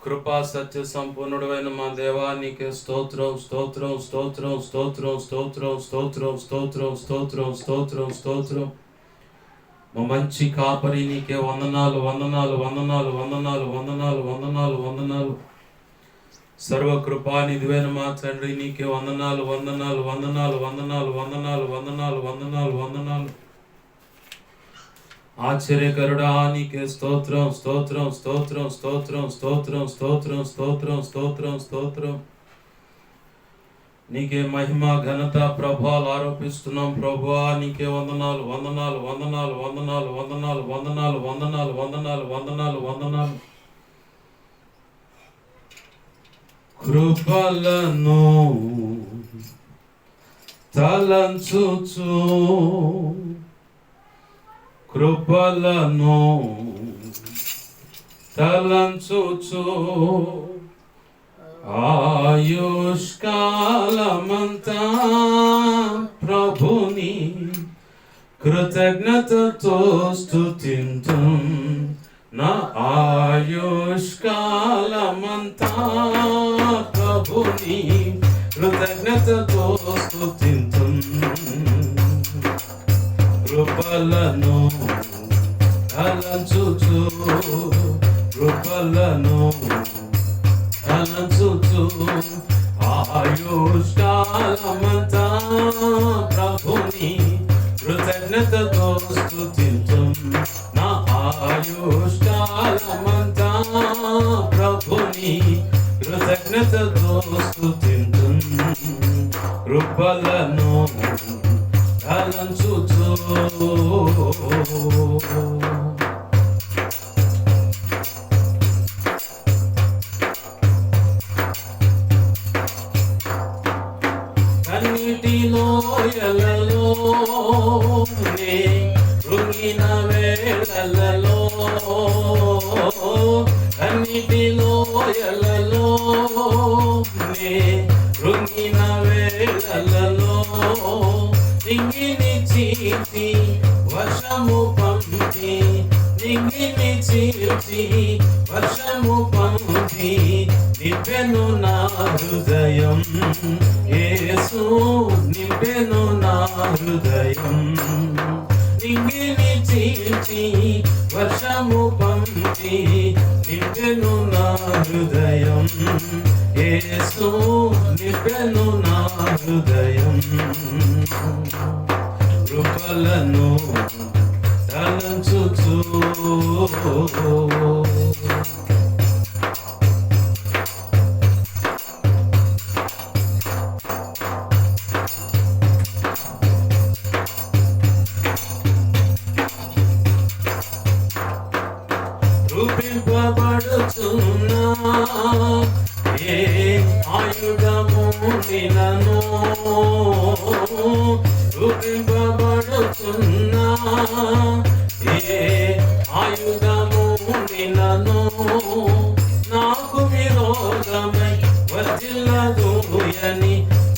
కృపా సత్య సంపూర్ణుడైన మా దేవా నీకే స్తోత్రం స్తోత్రం స్తోత్రం స్తోత్రం స్తోత్రం స్తోత్రం స్తోత్రం స్తోత్రం స్తోత్రం స్తోత్రం. మా మంచి కాపరి నీకే వందనాలు వందనాలు వందనాలు వందనాలు వందనాలు వందనాలు వందనాలు. సర్వకృపానిధివైన మా తండ్రి నీకే వందనాలు వందనాలు వందనాలు వందనాలు వందనాలు వందనాలు వందనాలు వందనాలు. ఆశ్చర్యకరుడా నీకే స్తోత్రం స్తోత్రం స్తోత్రం స్తోత్రం స్తోత్రం స్తోత్రం స్తోత్రం స్తోత్రం స్తోత్రం. నీకే మహిమ ఘనత ప్రభావాలు ఆరోపిస్తున్నాం ప్రభువా. నీకే వందనాలు వందనాలు వందనాలు వందనాలు వందనాలు వందనాలు వందనాలు వందనాలు వందనాలు వందనాలు. కృపలను తలంచుచు కృపలను తలంచుచు ఆయుష్కాలమంతా ప్రభుని కృతజ్ఞతతో స్తుతింతు. నా ఆయుష్కాలమంతా ప్రభుని కృతజ్ఞతతో స్తుతింతు. కృపలను తలంచుచు కృపలను తలంచుచు ఆయుష్కాలమంతా ప్రభుని కృతజ్ఞతతో స్తుతింతు. నా ఆయుష్కాలమంతా ప్రభుని కృతజ్ఞతతో స్తుతింతు. కృపలను తలంచుచు కన్నిటిలో ఎలలో రుంగిన వేళలలో కన్నిటిలో ఎలలో రుంగిన వేళలలో నింగిని చీల్చి వర్షము పంపి నింగిని చీల్చి వర్షము పంపి నింపెను నా హృదయం. యేసు నింపెను నా హృదయం. నింగిని చీల్చి వర్షము పంపి నింపెను నా హృదయం. యేసు నింపెను నా హృదయం. కృపలను తలంచుచు రూపింపబడుచున్నా ఏ ఆయుధము నిలను రూపింపబడుచున్నా ఏ ఆయుధము నిలను నాకు విరోధమై వర్ధిల్లదుయని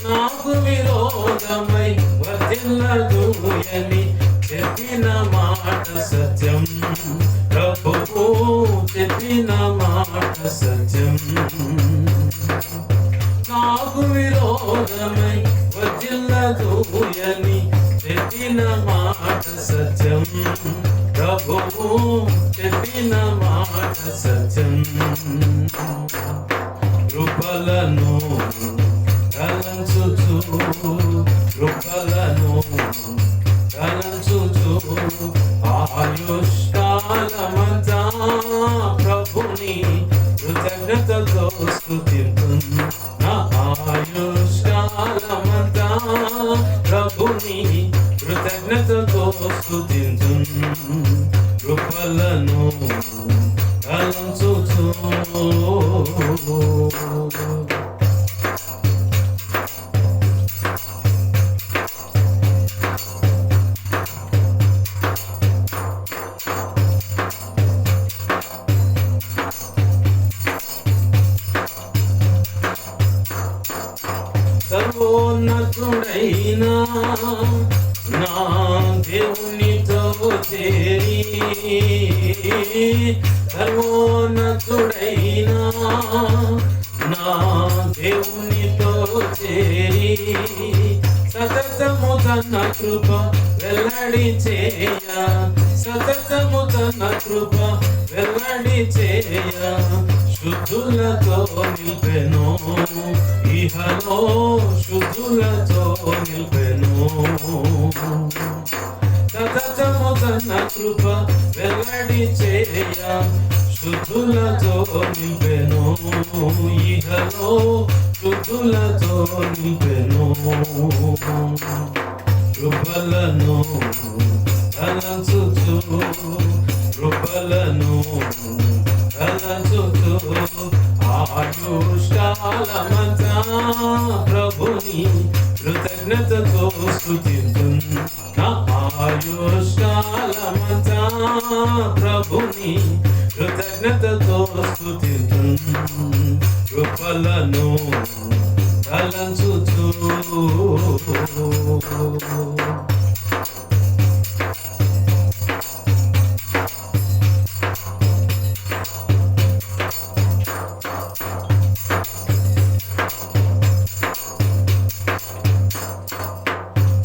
నాకు విరోధమై వర్ధిల్లదుయని చెప్పిన మాట సత్యం. ప్రభువు చెప్పిన మాట సత్యం. నాకు విరోధమై వర్ధిల్లదుయని చెప్పిన మాట సత్యం. ప్రభువు చెప్పిన మాట సత్యం. కృపలను తలంచుచు కృపలను తలంచుచు ఆయుష్కాలమంతా ప్రభుని కృతజ్ఞతతో స్తుతింతు. నా ఆయుష్కాలమంతా ప్రభుని కృతజ్ఞతతో స్తుతింతు. కృపలను తలంచుచు సర్వోన్నతుడైనా నా దేవునితో చేరి సర్వోన్నతుడైనా నా దేవునితో చేరి సతతము తన కృప వెల్లడి చేయ, సతతము తన కృప వెల్లడి చేయ, శుద్ధులతో నిల్పెను ఇహలో, శుద్ధులతో నిల్పెను. సతతము తన కృప వెల్లడి చేయ, శుద్ధులతో నింపెను ఇహలో, శుద్ధులతో నింపెను. కృపలను తలంచుచు, కృపలను తలంచుచు, ఆయుష్కాలమంతా ప్రభుని కృతజ్ఞతతో స్తుతింతున్. నా ఆయుష్కాలమంతా ప్రభుని కృతజ్ఞతతో స్తుతింతున్. కృపలను తలంచుచు.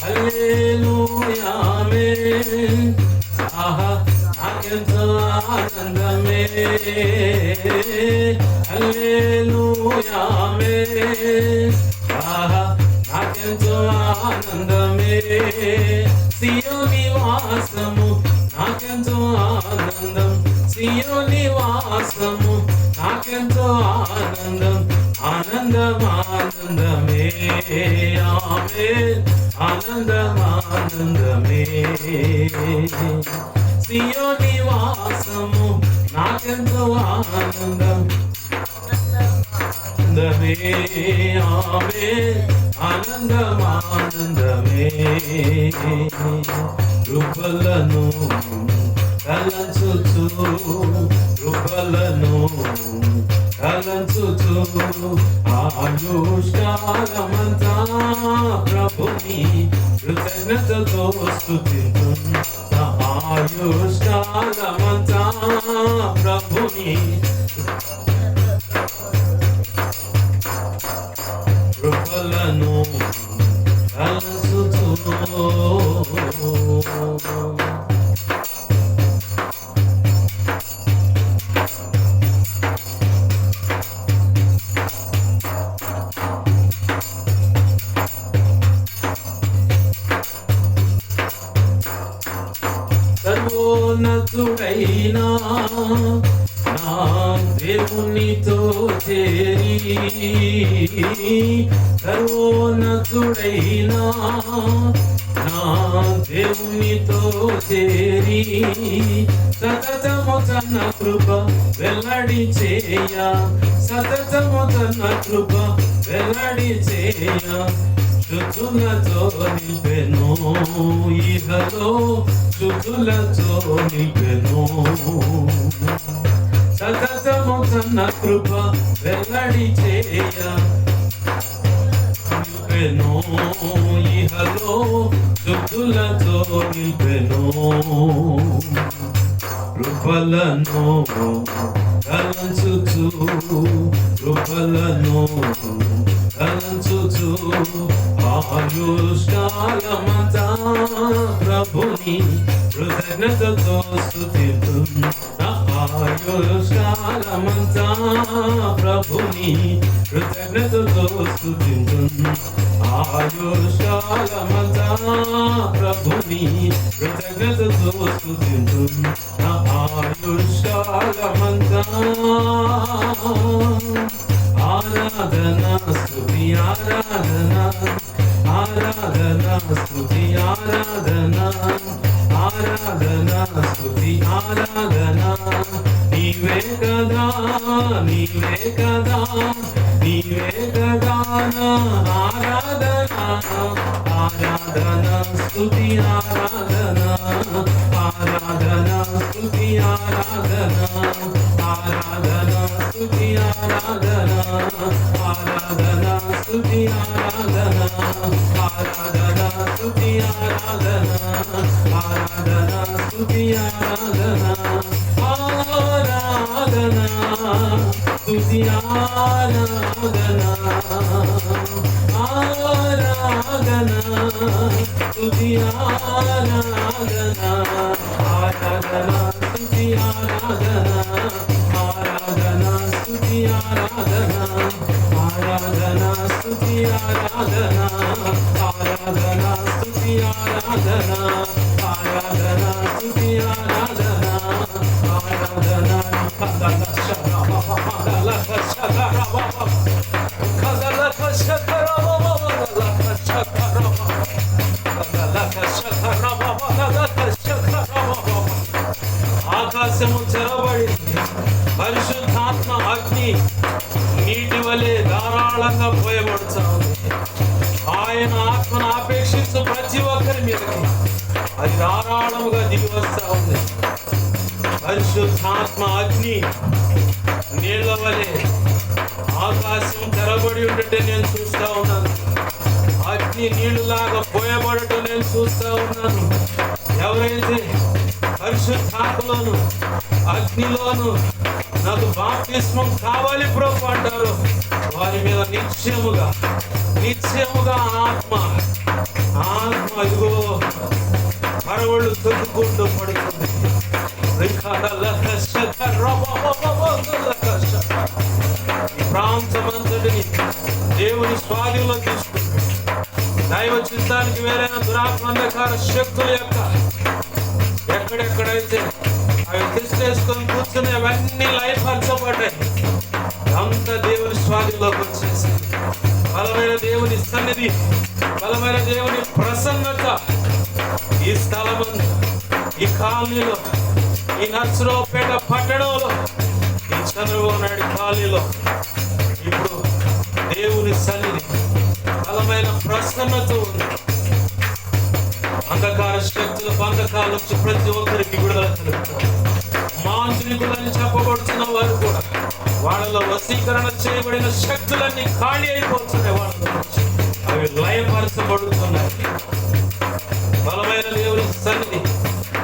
హల్లెలూయా ఆమేన్. ఆహా నాకెంతో ఆనందమే. హల్లెలూయా ఆమేన్. ఆహా నాకెంతో ఆనందమే. సియోని వాసము నాకెంతో ఆనందం, సియోని వాసము నాకెంతో ఆనందం, ఆనందం ఆనందమే. ఆమేన్. ఆనందం ఆనందమే. సియోని వాసము నాకెంతో ఆనందం, ఆనందమే. ఆమేన్. ఆనందం ఆనందమే. కృపలను తలంచుచు, కృపలను తలంచుచు, ఆయుష్కాలమంతా ప్రభుని కృతజ్ఞతతో స్తుతింతున్. ఆయుష్కాలమంతా ప్రభుని కృపలను తలంచుచు. సర్వోన్నతుడైనా నా దేవునితో చేరి, సర్వోన్నతుడైనా నా దేవునితో చేరి సతతము తన కృప వెల్లడి చేయ, సతతము తన కృప వెల్లడి చేయ, శుద్ధులతో నింపెను ఇహలో, శుద్ధులతో నింపెను. సతతము తన కృప వెల్లడి చేయ, నింపెను ఇహలో, శుద్ధులతో నింపెను. కృపలను తలంచుచు, కృపలను తలంచుచు, ఆయుష్కాలమంతా ప్రభుని కృతజ్ఞతతో స్తుతింతున్. ఆయుష్కాలమంతా ప్రభుని కృతజ్ఞతతో స్తుతింతున్. ఆయుష్కాలమంతా ప్రభుని కృతజ్ఞతతో స్తుతింతున్. ఆయుష్కాలమంతా ఆరాధన స్తుతి ఆరాధన, ఆరాధన స్తుతి ఆరాధన, ఆరాధన స్తుతి ఆరాధన. నీవే కదా, నీవే కదా, నీవే కదా నా ఆరాధన, ఆరాధన స్తుతి ఆరాధన, ఆరాధన స్తుతి ఆరాధన, ఆరాధన స్తుతి ఆరాధన, ఆరాధన స్తుతి ఆరాధన, ఆరాధన స్తుతి ఆరాధన, ఆరాధన స్తుతి ఆరాధన. స్తుతి ఆరాధన ఆరాధన స్తుతి ఆరాధన ఆరాధన స్తుతి ఆరాధన ఆరాధన స్తుతి ఆరాధన ఆరాధన స్తుతి ఆరాధన ఆరాధన స్తుతి ఆరాధన ఆరాధన స్తుతి ఆరాధన ఆరాధన ఆకాశము తెరవబడింది. పరిశుద్ధాత్మ అగ్ని నీటి వలె ధారాళంగా పోయబడుతూ ఉంది. ఆయన ఆత్మను ఆపేక్షించు ప్రతి ఒక్కరి మీదకి అది ధారాళముగా దిగి వస్తూ ఉంది. పరిశుద్ధాత్మ అగ్ని నీళ్ల వలె ఆకాశం తెరబడి ఉంటే నేను చూస్తూ ఉన్నాను. అగ్ని నీళ్లులాగా పోయబడటం నేను చూస్తూ ఉన్నాను. ఎవరైతే పరిశుద్ధాత్మలోను అగ్నిలోను నాకు బాప్తిస్మం కావాలి ప్రభు అంటారు, వారి మీద నిశ్చయముగా ఆత్మ ఇదిగో మరవళ్ళు తొక్కుకుంటూ పడుతుంది. ఈ ప్రాంతమంతటిని దేవుని స్వాధీనంలో తీసుకుంటుంది. దైవ చిత్తానికి వేరైన దురాత్మంధకార శక్తుల యొక్క ఎక్కడెక్కడైతే అవి తీసుకొని కూర్చుని అవన్నీ లయపరచబడ్డాయి. అంత దేవుని స్వాధీనంలోకి వచ్చేసి బలమైన దేవుని సన్నిధి, బలమైన దేవుని ప్రసన్నత ఈ స్థలమందు, ఈ కాలనీలో, ఈ నర్సరావుపేట పట్టణంలో, ఈ చంద్రబాబు నాయుడు కాలనీలో ఇప్పుడు దేవుని సన్నిధి, బలమైన ప్రసన్నత ఉంది. అంధకార శక్తుల బంధకాల నుంచి ప్రతి ఒక్కరికి విడుదల కలుగుతారు. మాంత్రికులని చెప్పబడుతున్న వారు కూడా వాళ్ళలో వశీకరణ చేయబడిన శక్తులన్నీ ఖాళీ అయిపోతున్నాయి. వాళ్ళ నుంచి అవి లయపరచబడుతున్నాయి. బలమైన దేవుని సన్నిధి,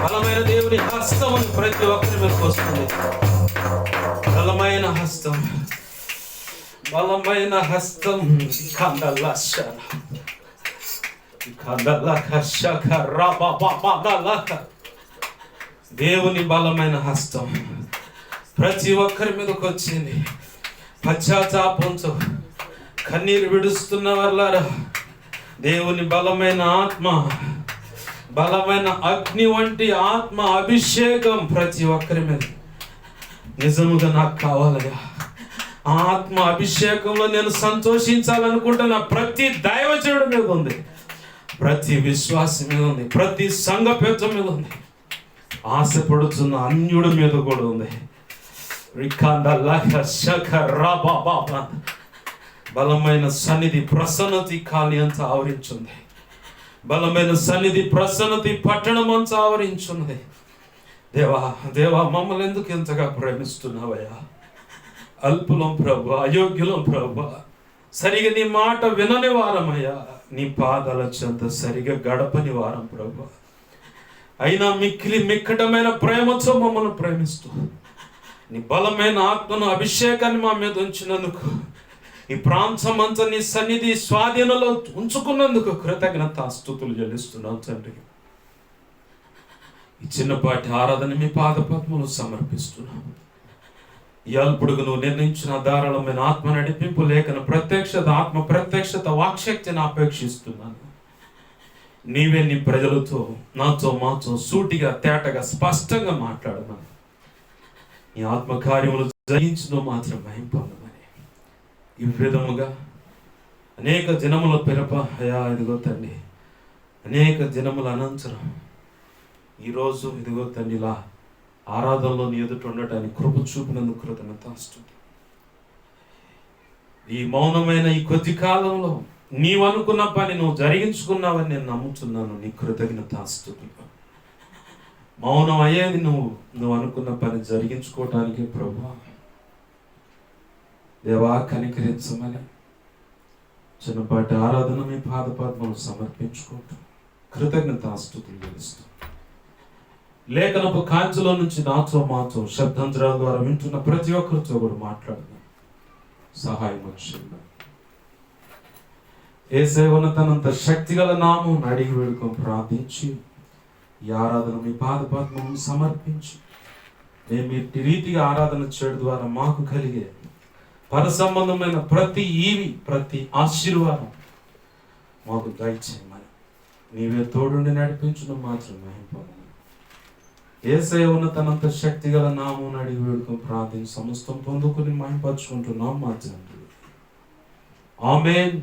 బలమైన దేవుని హస్తము ప్రతి ఒక్కరి మీదకి వస్తుంది. బలమైన హస్తం, బలమైన హస్తం. దేవుని బలమైన హస్తం ప్రతి ఒక్కరి మీదకి వచ్చింది. పశ్చాత్తాపంతో కన్నీరు విడుస్తున్న వాళ్ళారా, దేవుని బలమైన ఆత్మ, బలమైన అగ్ని వంటి ఆత్మ అభిషేకం ప్రతి ఒక్కరి మీద నిజముగా నాకు కావాలయ్యా. ఆత్మ అభిషేకంలో నేను సంతోషించాలనుకుంటున్న ప్రతి దైవజనుడి మీద ఉంది, ప్రతి విశ్వాసి మీద ఉంది, ప్రతి సంఘ పెద్ద మీద ఉంది, ఆశపడుతున్న అన్యుడి మీద కూడా ఉంది. బలమైన సన్నిధి ప్రసన్నతి కాలి అంతా ఆవరించుంది. బలమైన సన్నిధి ప్రసన్నతి పట్టణం అంతా ఆవరించున్నది. దేవా దేవా, మమ్మల్ని ఎందుకు ఎంతగా ప్రేమిస్తున్నావయ్యా? అల్పులం ప్రభు, అయోగ్యులం ప్రభు, సరిగా నీ మాట వినని వారమయ్యా, నీ పాదాల చెంత సరిగా గడపని వారం ప్రభు. అయినా మిక్కిలి మిక్కటమైన ప్రేమతో మమ్మల్ని ప్రేమిస్తూ నీ బలమైన ఆత్మను అభిషేకాన్ని మా మీద ఉంచినందుకు, ఈ ప్రాంతం అంతా నీ సన్నిధి స్వాధీనంలో ఉంచుకున్నందుకు కృతజ్ఞతాస్తుతులు చెల్లిస్తున్నాం తండ్రి. ఈ చిన్నపాటి ఆరాధన మీ పాదపద్మలు సమర్పిస్తున్నాం. ఈ అల్పుడుగు నువ్వు నిర్ణయించిన ధారాళమైన ఆత్మ నడిపింపు లేఖన ప్రత్యక్షత, ఆత్మ ప్రత్యక్షత, వాక్శక్తిని అపేక్షిస్తున్నాను. నీవే నీ ప్రజలతో, నాతో, మాతో సూటిగా, తేటగా, స్పష్టంగా మాట్లాడమని, నీ ఆత్మ కార్యములు జరిగించిన మాత్రం భయం పొందమని, ఈ విధముగా అనేక దినముల పిరప అయా ఇదిగో తండ్రి, అనేక దినముల అనంతరం ఈరోజు ఇదిగో తండ్రి ఇలా ఆరాధనలో నీ ఎదుట ఉండటానికి కృప చూపినందుకు కృతజ్ఞతాస్తుతులు. ఈ మౌనమైన ఈ కొద్ది కాలంలో నీవు అనుకున్న పని నువ్వు జరిగించుకున్నావని నేను నమ్ముతున్నాను. నీ కృతజ్ఞతాస్తుతులు. మౌనం అయ్యేది నువ్వు అనుకున్న పని జరిగించుకోవటానికి ప్రభువా. దేవా కనికరించమని చిన్నపాటి ఆరాధన మీ పాదపద్మలు సమర్పించుకుంటూ కృతజ్ఞతాస్తుతులు తెలుస్తూ లేఖనపు కాంతిలో నుంచి నాతో, మాతో, శబ్దంతరాల ద్వారా వింటున్న ప్రతి ఒక్కరితో కూడా మాట్లాడుతున్నాను. సహాయం వచ్చింది. యేసయ్య ఉన్నతనంత శక్తిగల నామం అడిగి వేడుకొని ప్రార్థించి ఈ ఆరాధన మీ పాదపద్మం సమర్పించి మేము ఈ రీతిగా ఆరాధన చేయడం ద్వారా మాకు కలిగే పరసంబంధమైన ప్రతి ఈవి, ప్రతి ఆశీర్వాదం మాకు దయచేయమని నీవే తోడుండి నడిపించడం మాత్రం మహింపమని యేసయ్య ఉన్నతనంత శక్తిగల నామం అడిగి వేడుకొని ప్రార్థించి సమస్తం పొందుకొని మహింపరచుకుంటున్నాం మా తండ్రి. ఆమేన్,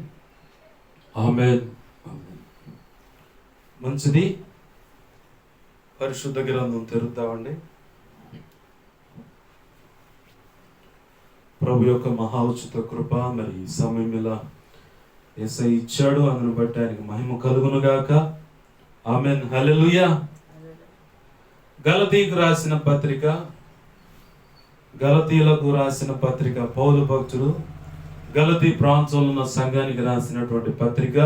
ఆమేన్, ఆమేన్. మంచిది. పరిశుద్ధ గ్రంథం తెరుద్దామండి. ప్రభు యొక్క మహా ఉచిత కృప మరి ఈ సమయం ఇలా యేసయ్య ఇచ్చాడు, అందును బట్టి ఆయనకి మహిమ కలుగును గాక. ఆమేన్, హల్లెలూయా. గలతీలకు రాసిన పత్రిక పౌలు భక్తుడు గలతీ ప్రాంతంలో ఉన్న సంఘానికి రాసినటువంటి పత్రిక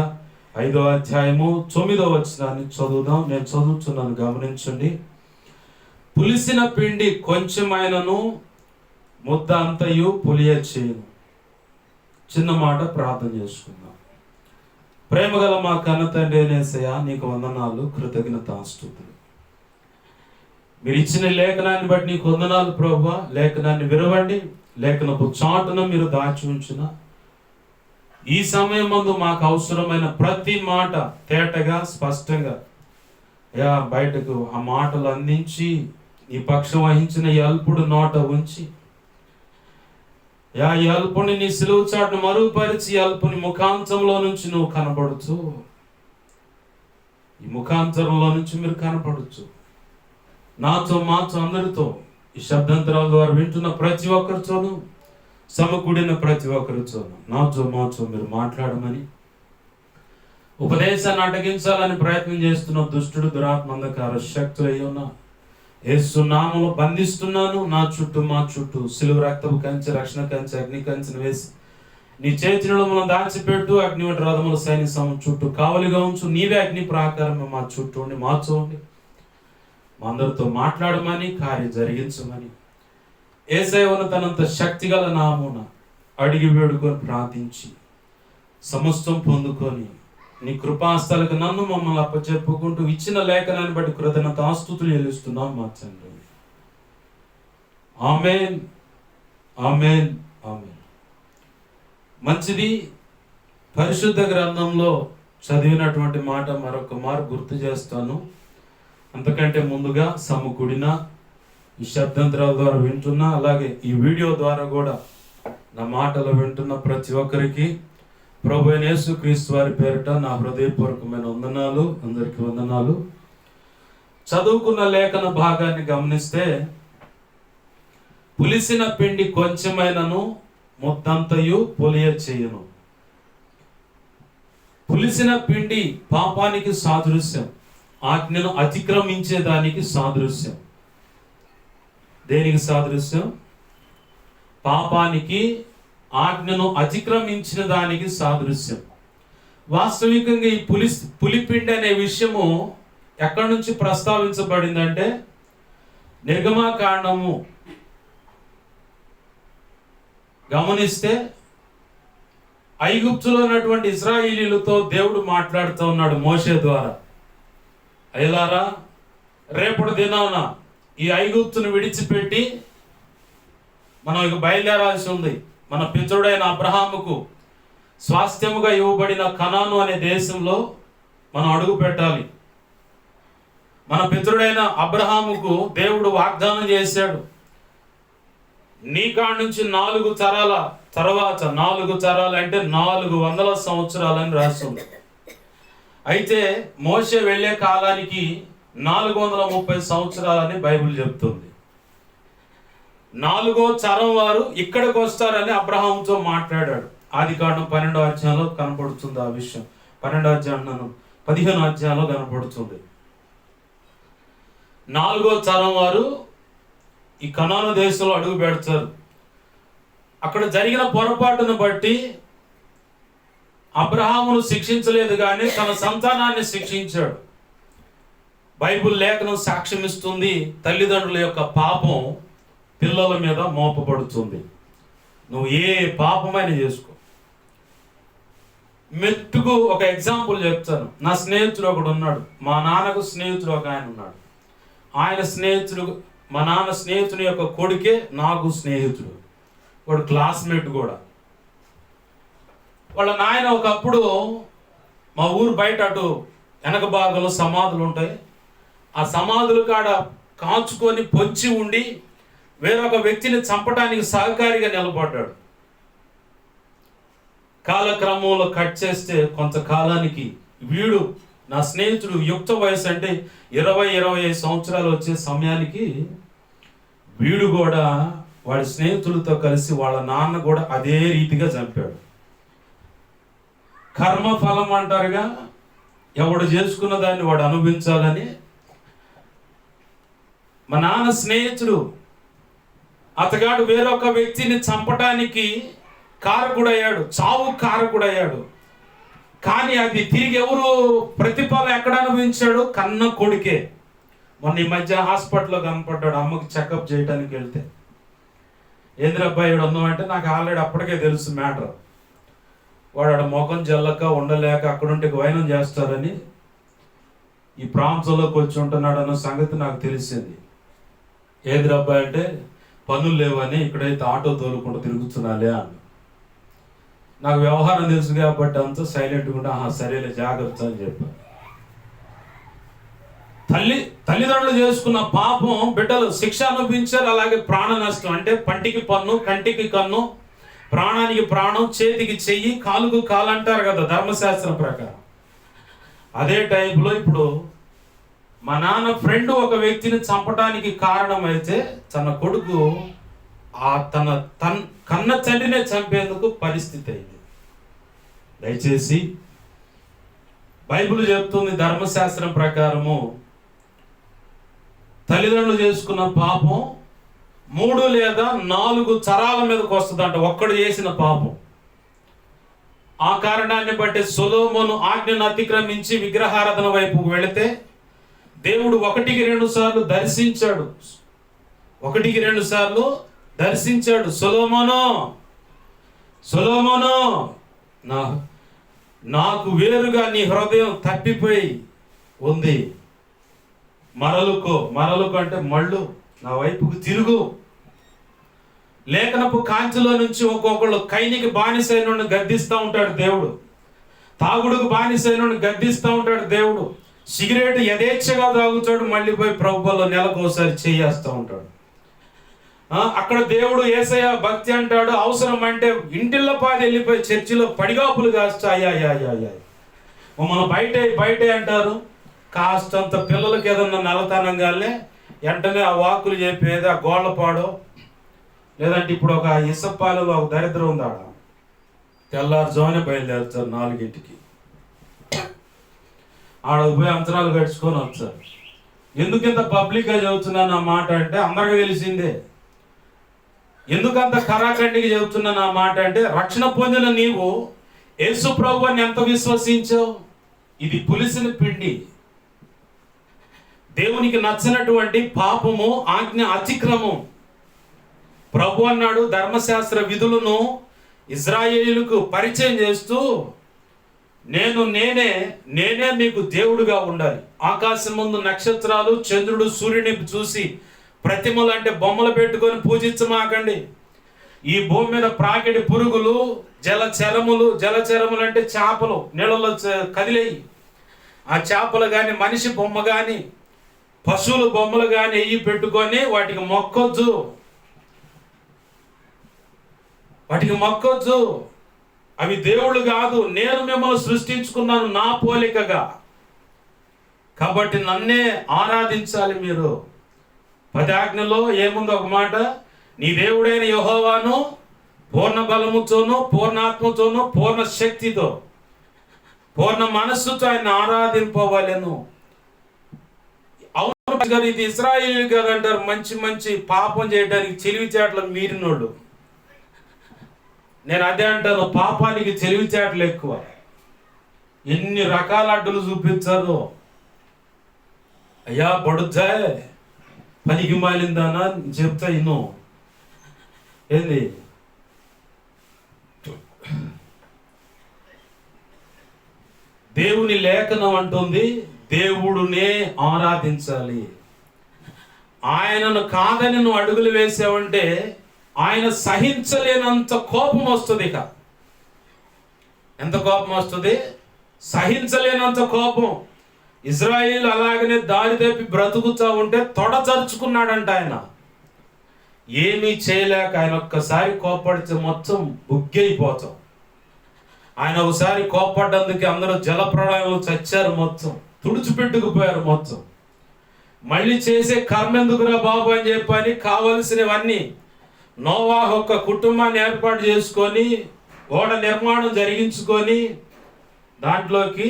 5వ అధ్యాయము 9వ వచనాన్ని చదువుదాం. నేను చదువుతున్నాను, గమనించండి. పులిసిన పిండి కొంచెమైనను ముద్ద అంతయు పులియ చేయను. చిన్న మాట ప్రార్థన చేసుకుందాం. ప్రేమగల మా కన్న తండ్రి యేసయ్యా, నీకు వందనాలు, కృతజ్ఞతాస్తుతులు. మీరు ఇచ్చిన లేఖనాన్ని బట్టి నీకు వందనాలు ప్రభువా. లేఖనాన్ని విరవండి, లేఖనపు చాటున మీరు దాచి ఉంచిన ఈ సమయం ముందు మాకు అవసరమైన ప్రతి మాట తేటగా స్పష్టంగా బయటకు ఆ మాటలు అందించి ఈ పక్షం వహించిన ఈ అల్పుడు నోట ఉంచి ఈ అల్పుని నీ సిలువ చాటును మరుగుపరిచి ఈ అల్పుని ముఖాంతంలో నుంచి నువ్వు కనపడుచు, ఈ ముఖాంతరంలో నుంచి మీరు కనపడచ్చు. నాతో మాతో అందరితో ఈ శబ్దాంతరాల ద్వారా వింటున్న ప్రతి ఒక్కరితోనూ, సమకూడిన ప్రతి ఒక్కరితోనూ నాతో మాతో మీరు మాట్లాడమని, ఉపదేశాన్ని అటగించాలని ప్రయత్నం చేస్తున్న దుష్టుడు, దురాత్మ, అంధకార శక్తులు అయి ఉన్న యేసు నామములో బంధిస్తున్నాను. నా చుట్టూ మా చుట్టూ సిలువ రక్తపు కంచె, రక్షణ కంచె, అగ్ని కంచెను వేసి నీ చేతిలో మనం దాచిపెట్టు. అగ్ని వంటి రథముల సైన్యం చుట్టూ కావలిగా ఉంచు. నీవే అగ్ని ప్రాకారం మా చుట్టూ ఉండి మార్చండి. మా అందరితో మాట్లాడమని, కార్యం జరిగించమని యేసయ్య ఉన్నతనంత శక్తిగల నామమున అడిగి వేడుకొని ప్రార్థించి సమస్తం పొందుకొని నీ కృపాస్థలకు నన్ను మమ్మల్ని అప్పచెప్పుకుంటూ ఇచ్చిన లేఖనాన్ని బట్టి కృతజ్ఞతాస్తుతులు చెల్లిస్తున్నాం మా తండ్రి. ఆమేన్, ఆమేన్, ఆమేన్. మంచిది. పరిశుద్ధ గ్రంథంలో చదివినటువంటి మాట మరొక మారు గుర్తు చేస్తాను. అంతకంటే ముందుగా సమకూడిన ఈ శబ్దాంతరాల ద్వారా వింటున్నా, అలాగే ఈ వీడియో ద్వారా కూడా నా మాటలు వింటున్న ప్రతి ఒక్కరికి ప్రభు అయిన యేసుక్రీస్తు వారి పేరిట నా హృదయపూర్వకమైన వందనాలు. అందరికీ వందనాలు. చదువుకున్న లేఖన భాగాన్ని గమనిస్తే, పులిసిన పిండి కొంచెమైనను ముద్దంతయు పులియ చేయను. పులిసిన పిండి పాపానికి సాదృశ్యం, ఆజ్ఞను అతిక్రమించేదానికి సాదృశ్యం. దేనికి సాదృశ్యం? పాపానికి, ఆజ్ఞను అతిక్రమించిన దానికి సాదృశ్యం. వాస్తవికంగా ఈ పులిపిండి అనే విషయము ఎక్కడి నుంచి ప్రస్తావించబడిందంటే, నిర్గమకాండము గమనిస్తే ఐగుప్తులో ఉన్నటువంటి ఇశ్రాయేలీయులతో దేవుడు మాట్లాడుతూ ఉన్నాడు మోషే ద్వారా. అయ్యలారా, రేపటి దినాన ఈ ఐగుప్తును విడిచిపెట్టి మనం ఇక బయలుదేరాల్సి ఉంది. మన పితరుడైన అబ్రహాముకు స్వాస్థ్యముగా ఇవ్వబడిన కనాను అనే దేశంలో మనం అడుగు పెట్టాలి. మన పితరుడైన అబ్రహాముకు దేవుడు వాగ్దానం చేశాడు, నీ కాడ నుంచి 4 తరాల తర్వాత, 4 తరాలు అంటే 400 సంవత్సరాలని రాస్తుంది. అయితే మోషే వెళ్ళే కాలానికి 430 సంవత్సరాలని బైబిల్ చెప్తుంది. 4వ తరం వారు ఇక్కడికి వస్తారని అబ్రహాంతో మాట్లాడాడు. ఆదికాండం 12వ అధ్యాయంలో కనపడుతుంది ఆ విషయం. 12వ అధ్యాయం 15వ అధ్యాయంలో కనపడుతుంది. 4వ తరం వారు ఈ కనాను దేశంలో అడుగు పెడతారు. అక్కడ జరిగిన పొరపాటును బట్టి అబ్రహామును శిక్షించలేదు కానీ తన సంతానాన్ని శిక్షించాడు. బైబిల్ లేఖనం సాక్ష్యం ఇస్తుంది, తల్లిదండ్రుల యొక్క పాపం పిల్లల మీద మోపబడుతుంది. నువ్వు ఏ పాపమైనా చేసుకో. మెట్టుకు ఒక ఎగ్జాంపుల్ చెప్తాను. నా స్నేహితుడు ఒకడు ఉన్నాడు. మా నాన్నకు స్నేహితుడు ఒక ఆయన ఉన్నాడు. ఆయన స్నేహితుడు, మా నాన్న స్నేహితుని యొక్క కొడుకే నాకు స్నేహితుడు. వాడు క్లాస్మేట్ కూడా. వాళ్ళ నాయన ఒకప్పుడు మా ఊరు బయట అటు వెనక భాగంలో సమాధులు ఉంటాయి. ఆ సమాధులు కాడ కాచుకొని పొంచి ఉండి వేరొక వ్యక్తిని చంపడానికి సహకారిగా నిలబడ్డాడు. కాలక్రమంలో కట్ చేస్తే కొంతకాలానికి వీడు, నా స్నేహితుడు, యుక్త వయసు అంటే 20-25 సంవత్సరాలు వచ్చే సమయానికి వీడు కూడా వాడి స్నేహితులతో కలిసి వాళ్ళ నాన్న కూడా అదే రీతిగా చంపాడు. కర్మఫలం అంటారుగా, ఎవడు చేసుకున్న దాన్ని వాడు అనుభవించాలని. మా నాన్న స్నేహితుడు అతగాడు వేరొక వ్యక్తిని చంపటానికి కారకుడయ్యాడు, చావు కారకుడయ్యాడు. కానీ అది తిరిగి ఎవరు ప్రతిఫలం ఎక్కడ అనుభవించాడు? కన్న కొడుకే. మొన్న ఈ మధ్య హాస్పిటల్లో కనపడ్డాడు. అమ్మకి చెకప్ చేయడానికి వెళ్తే, ఏంద్రబ్బాయి ఉన్నావు అంటే, నాకు ఆల్రెడీ అప్పటికే తెలుసు మ్యాటర్. వాడు మొఖం జల్లక ఉండలేక అక్కడుంటే వైనం చేస్తారని ఈ ప్రాంతంలోకి వచ్చి ఉంటున్నాడు అన్న సంగతి నాకు తెలిసింది. ఏంద్రబ్బాయి అంటే, పనులు లేవని ఇక్కడైతే ఆటో తోలుకుంటూ తిరుగుతున్నాలే అన్న. నాకు వ్యవహారం తెలుసు కాబట్టి అంతా సైలెంట్గా ఉంటే, సరేలే జాగ్రత్త అని చెప్పాను. తల్లిదండ్రులు చేసుకున్న పాపం బిడ్డలు శిక్ష అనుభవించారు. అలాగే ప్రాణ నష్టం అంటే పంటికి పన్ను, కంటికి కన్ను, ప్రాణానికి ప్రాణం, చేతికి చెయ్యి, కాలుకు కాలు అంటారు కదా ధర్మశాస్త్రం ప్రకారం. అదే టైంలో ఇప్పుడు మా నాన్న ఫ్రెండ్ ఒక వ్యక్తిని చంపడానికి కారణమైతే తన కొడుకు తన కన్న తండ్రినే చంపేందుకు పరిస్థితి అయింది. దయచేసి బైబిల్ చెప్తుంది, ధర్మశాస్త్రం ప్రకారము తల్లిదండ్రులు చేసుకున్న పాపం 3 లేదా 4 తరాల మీదకి వస్తుందంట, ఒక్కడు చేసిన పాపం. ఆ కారణాన్ని బట్టి సొలొమోను ఆజ్ఞను అతిక్రమించి విగ్రహారాధన వైపు వెళితే దేవుడు 1-2 సార్లు దర్శించాడు. 1-2 సార్లు దర్శించాడు. సొలొమోను, సొలొమోను, నాకు వేరుగా నీ హృదయం తప్పిపోయి ఉంది. మరలుకో అంటే మళ్ళు, నా వైపుకు తిరుగు. లేఖనపు కాంతిలో నుంచి ఒక్కొక్కళ్ళు కైనికి బానిసైన గద్దిస్తూ ఉంటాడు దేవుడు. తాగుడుకు బానిసైన గద్దిస్తూ ఉంటాడు దేవుడు. సిగరెట్ యథేచ్ఛగా తాగుతాడు, మళ్ళీ పోయి ప్రభువులో నెలకోసారి చేయేస్తూ ఉంటాడు. అక్కడ దేవుడు యేసయ్య భక్తి అంటాడు. అవసరం అంటే ఇంటిల్లో పాది వెళ్ళిపోయి చర్చిలో పడిగాపులు కాస్తా మమ్మల్ని బయటే అంటారు. కాస్తంత పిల్లలకి ఏదన్నా నల్లతనంగానే వెంటనే ఆ వాకులు చెప్పేది, ఆ గోళ్ళపాడో లేదంటే ఇప్పుడు ఒక ఇసప్పాలలో ఒక దరిద్రం ఉంది. ఆడ తెల్లారుజామునే బయలుదేరుతారు 4ంటికి. ఆడ పోయి అంతరాలు గడుచుకొని వచ్చారు. ఎందుకింత పబ్లిక్గా చెబుతున్నాను ఆ మాట అంటే అందరికీ తెలిసిందే. ఎందుకంత కరాఖండిగా చెబుతున్నాను ఆ మాట అంటే, రక్షణ పొందిన నీవు యేసు ప్రభువుని ఎంత విశ్వసించావు? ఇది పులిసిన పిండి. దేవునికి నచ్చినటువంటి పాపము, ఆజ్ఞ అతిక్రమం. ప్రభు అన్నాడు, ధర్మశాస్త్ర విధులను ఇజ్రాయేలుకు పరిచయం చేస్తూ, నేనే మీకు దేవుడుగా ఉండాలి. ఆకాశం ముందు నక్షత్రాలు, చంద్రుడు, సూర్యుని చూసి ప్రతిమలు అంటే బొమ్మలు పెట్టుకొని పూజించమాకండి. ఈ భూమి మీద ప్రాకిడి పురుగులు, జలచరములు అంటే చేపలు, నీళ్ళలో కదిలేయి. ఆ చేపలు కానీ, మనిషి బొమ్మ కానీ, పశువుల బొమ్మలు కానీ ఎయ్యి పెట్టుకొని వాటికి మొక్కొద్దు. అవి దేవుళ్ళు కాదు. నేను మిమ్మల్ని సృష్టించుకున్నాను నా పోలికగా, కాబట్టి నన్నే ఆరాధించాలి మీరు. 10 ఆజ్ఞలో ఏముంది? ఒక మాట, నీ దేవుడైన యెహోవాను పూర్ణ బలముతోనూ, పూర్ణాత్మతోనూ, పూర్ణ శక్తితో, పూర్ణ మనస్సుతో ఆయన ఆరాధింపవలెను. అవును గారు, ఇది ఇశ్రాయేలు కదంటారు. మంచి పాపం చేయడానికి తెలివితేటలు మీరినోళ్ళు. నేను అదే అంటాను, పాపానికి తెలివితేటలు ఎక్కువ. ఎన్ని రకాల అడ్డులు చూపించారు. అయ్యా పడుద్దా, పనికి మాలిందానా చెప్తా ఇను. ఏంది దేవుని లేఖనం అంటుంది దేవుడునే ఆరాధించాలి. ఆయనను కాదని నువ్వు అడుగులు వేసావంటే ఆయన సహించలేనంత కోపం వస్తుంది. ఇక ఎంత కోపం వస్తుంది? సహించలేనంత కోపం. ఇజ్రాయేల్ అలాగనే దారి తప్పి బ్రతుకుతూ ఉంటే తొడచరుచుకున్నాడంట ఆయన. ఏమీ చేయలేక ఆయన ఒక్కసారి కోపడితే మొత్తం బుగ్గైపోతాం. ఆయన ఒకసారి కోపడ్డందుకు అందరూ జలప్రళయంలో చచ్చారు, మొత్తం తుడిచిపెట్టుకుపోయారు మొత్తం. మళ్ళీ చేసే కర్మ ఎందుకురా బాబు అని చెప్పని కావలసినవన్నీ నోవాహు ఒక కుటుంబాన్ని ఏర్పాటు చేసుకొని ఓడ నిర్మాణం జరిగించుకొని దాంట్లోకి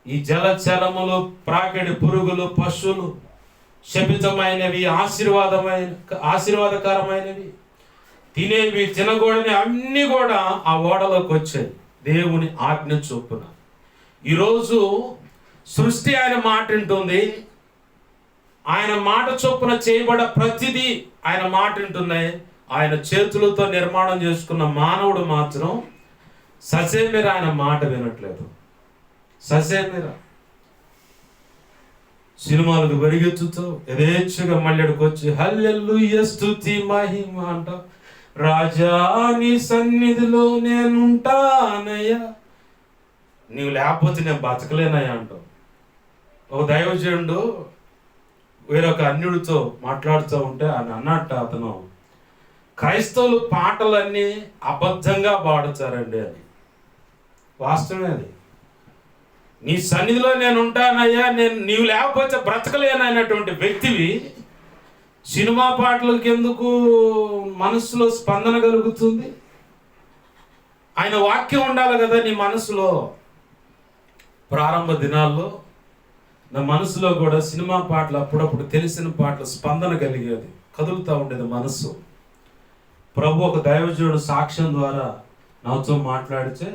ఈ జలచరములు, ప్రాకిడి పురుగులు, పశువులు, శపితమైనవి, ఆశీర్వాదకరమైనవి, తినేవి, తినకూడని అన్నీ కూడా ఆ ఓడలోకి వచ్చాయి దేవుని ఆజ్ఞ చొప్పున. ఈరోజు సృష్టి ఆయన మాట వింటుంది. ఆయన మాట చొప్పున చేయబడ ప్రతిదీ ఆయన మాట వింటున్నాయి. ఆయన చేతులతో నిర్మాణం చేసుకున్న మానవుడు మాత్రం ససేమిర ఆయన మాట వినట్లేదు. ససేమిర సినిమాలకు పరిగెత్తుతూ యథేచ్ఛగా మళ్ళీకి వచ్చి హల్లెలూయా స్తుతి మహిమ అంట. రాజా నీ సన్నిధిలో నేనుంటానయ్యా, నీవు లేకపోతే నేను బతకలేనయ్యా అంటావు. ఒక దైవజనుడు వేరొక అన్యుడితో మాట్లాడుతూ ఉంటే ఆయన అన్నట్టు, అతను క్రైస్తవులు పాటలన్నీ అబద్ధంగా పాడుతారండి అని. వాస్తవమే అది. నీ సన్నిధిలో నేను ఉంటానయ్యా, నీవు లేకపోతే బ్రతకలేనైనటువంటి వ్యక్తివి సినిమా పాటలకు ఎందుకు మనసులో స్పందన కలుగుతుంది? ఆయన వాక్యం ఉండాలి కదా నీ మనసులో. ప్రారంభ దినాల్లో నా మనసులో కూడా సినిమా పాటలు అప్పుడప్పుడు తెలిసిన పాటలు స్పందన కలిగేది, కదులుతూ ఉండేది మనసు. ప్రభు ఒక దైవజనుడు సాక్ష్యం ద్వారా నాతో మాట్లాడితే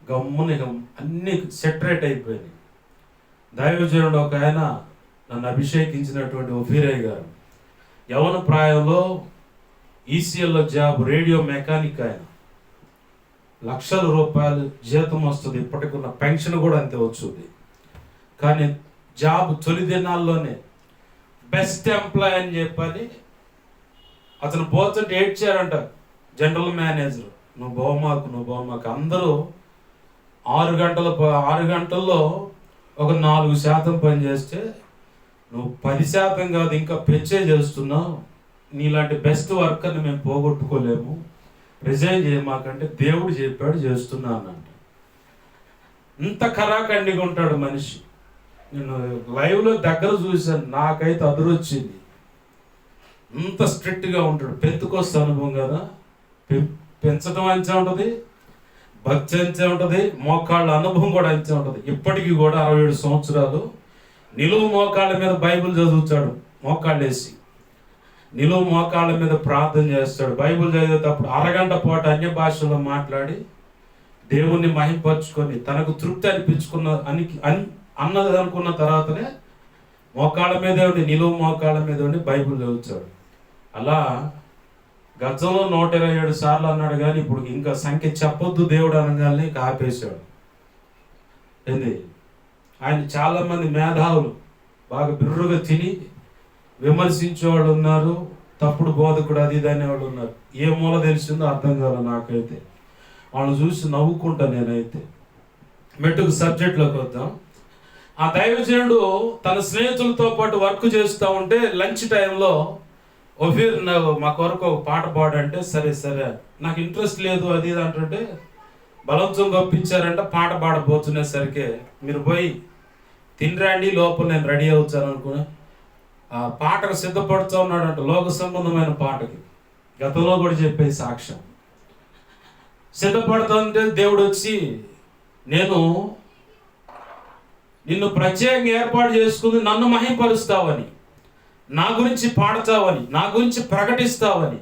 గమ్మున అన్నీ సెటరేట్ అయిపోయినాయి. దైవజనుడు ఒక ఆయన నన్ను అభిషేకించినటువంటి ఒఫీరయ్య గారు యవన ప్రాయంలో ఈసీఎల్లో జాబ్, రేడియో మెకానిక్. ఆయన లక్షల రూపాయలు జీతం వస్తుంది, ఇప్పటికున్న పెన్షన్ కూడా అంతే వచ్చుద్ది. కానీ జాబ్ తొలి దినాల్లోనే బెస్ట్ ఎంప్లాయ్ అని చెప్పని అతను పోతుంటే ఏడ్చారంట జనరల్ మేనేజర్, నువ్వు బహుమాకు. అందరూ 6 గంటల్లో ఒక 4% పని చేస్తే నువ్వు 10% కాదు ఇంకా పెంచే చేస్తున్నావు. నీలాంటి బెస్ట్ వర్కర్ని మేము పోగొట్టుకోలేము, రిజైన్ చేయమాకంటే దేవుడు చెప్పాడు చేస్తున్నాను అంట. ఇంత కరాఖండిగా ఉంటాడు మనిషి. నేను లైవ్లో దగ్గర చూశాను, నాకైతే అదురొచ్చింది. ఇంత స్ట్రిక్ట్గా ఉంటాడు. పెంతుకొస్తే అనుభవం కదా, పెంచడం అంచే ఉంటుంది, భక్తి అంచే ఉంటుంది, మోకాళ్ళ అనుభవం కూడా అంచే ఉంటుంది. ఇప్పటికీ కూడా 67 సంవత్సరాలు నిలువు మోకాళ్ళ మీద బైబిల్ చదువుతాడు. మోకాళ్ళు వేసి నిలువు మోకాళ్ళ మీద ప్రార్థన చేస్తాడు. బైబిల్ చదివేటప్పుడు అరగంట పాటు అన్య భాషలో మాట్లాడి దేవుణ్ణి మహింపరుచుకొని తనకు తృప్తి అన్నది అనుకున్న తర్వాతనే మోకాళ్ళ మీద ఉండి, నిలువు మోకాళ్ళ మీద ఉండి బైబిల్ చదువుతాడు. అలా గతంలో 127 సార్లు అన్నాడు, కానీ ఇప్పుడు ఇంకా సంఖ్య చెప్పొద్దు దేవుడు అనగానే ఇక ఆపేశాడు. ఏంది, ఆయన చాలామంది మేధావులు బాగా బిర్రుగా తిని విమర్శించేవాళ్ళు ఉన్నారు, తప్పుడు బోధకుడు అది ఇది అనేవాళ్ళు ఉన్నారు. ఏ మూల తెలిసిందో అర్థం కాదు నాకైతే. వాళ్ళని చూసి నవ్వుకుంటా నేనైతే. మెట్టుకు సబ్జెక్ట్లోకి వద్దాం. ఆ దైవజనుడు తన స్నేహితులతో పాటు వర్క్ చేస్తూ ఉంటే లంచ్ టైంలో ఒఫీర్ మా కొరకు ఒక పాట పాడంటే సరే నాకు ఇంట్రెస్ట్ లేదు అది ఇది అంటుంటే బలవంతం గొప్పించారంటే పాట పాడబోతునేసరికి మీరు పోయి తినరండి, లోపల నేను రెడీ అవుతాను అనుకుని ఆ పాటకు సిద్ధపడుతూ ఉన్నాడంట. లోక సంబంధమైన పాటకి గతంలో కూడా చెప్పే సాక్ష్యం. సిద్ధపడుతుంటే దేవుడు వచ్చి, నేను నిన్ను ప్రత్యేకంగా ఏర్పాటు చేసుకుని నన్ను మహింపరుస్తావని, నా గురించి పాడతావని, నా గురించి ప్రకటిస్తావని,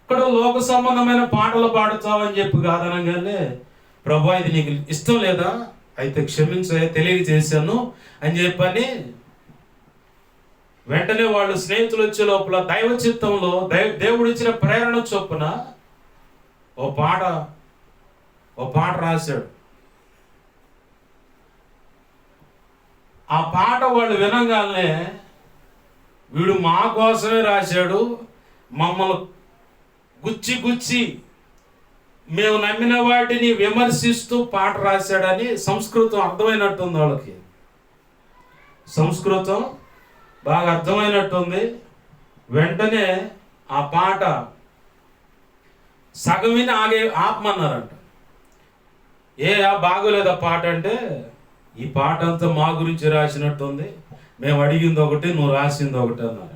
ఇక్కడ లోక సంబంధమైన పాటలు పాడుతావని చెప్పి కాదనగానే, ప్రభా ఇది నీకు ఇష్టం లేదా, అయితే క్షమించే తెలియజేశాను అని చెప్పని వెంటనే వాళ్ళు స్నేహితులు వచ్చే లోపల దైవ చిత్తంలో దేవుడు ఇచ్చిన ప్రేరణ చొప్పున ఓ పాట రాశాడు. ఆ పాట వాళ్ళు వినగానే వీడు మా కోసమే రాశాడు, మమ్మల్ని గుచ్చి గుచ్చి మేము నమ్మిన వాటిని విమర్శిస్తూ పాట రాశాడని సంస్కృతం అర్థమైనట్టుంది వాళ్ళకి. సంస్కృతం బాగా అర్థమైనట్టుంది. వెంటనే ఆ పాట సగం విని ఆపమన్నారంట. బాగోలేదు ఆ పాట అంటే, ఈ పాట అంతా మా గురించి రాసినట్టుంది, మేము అడిగింది ఒకటి నువ్వు రాసింది ఒకటి అన్నారు.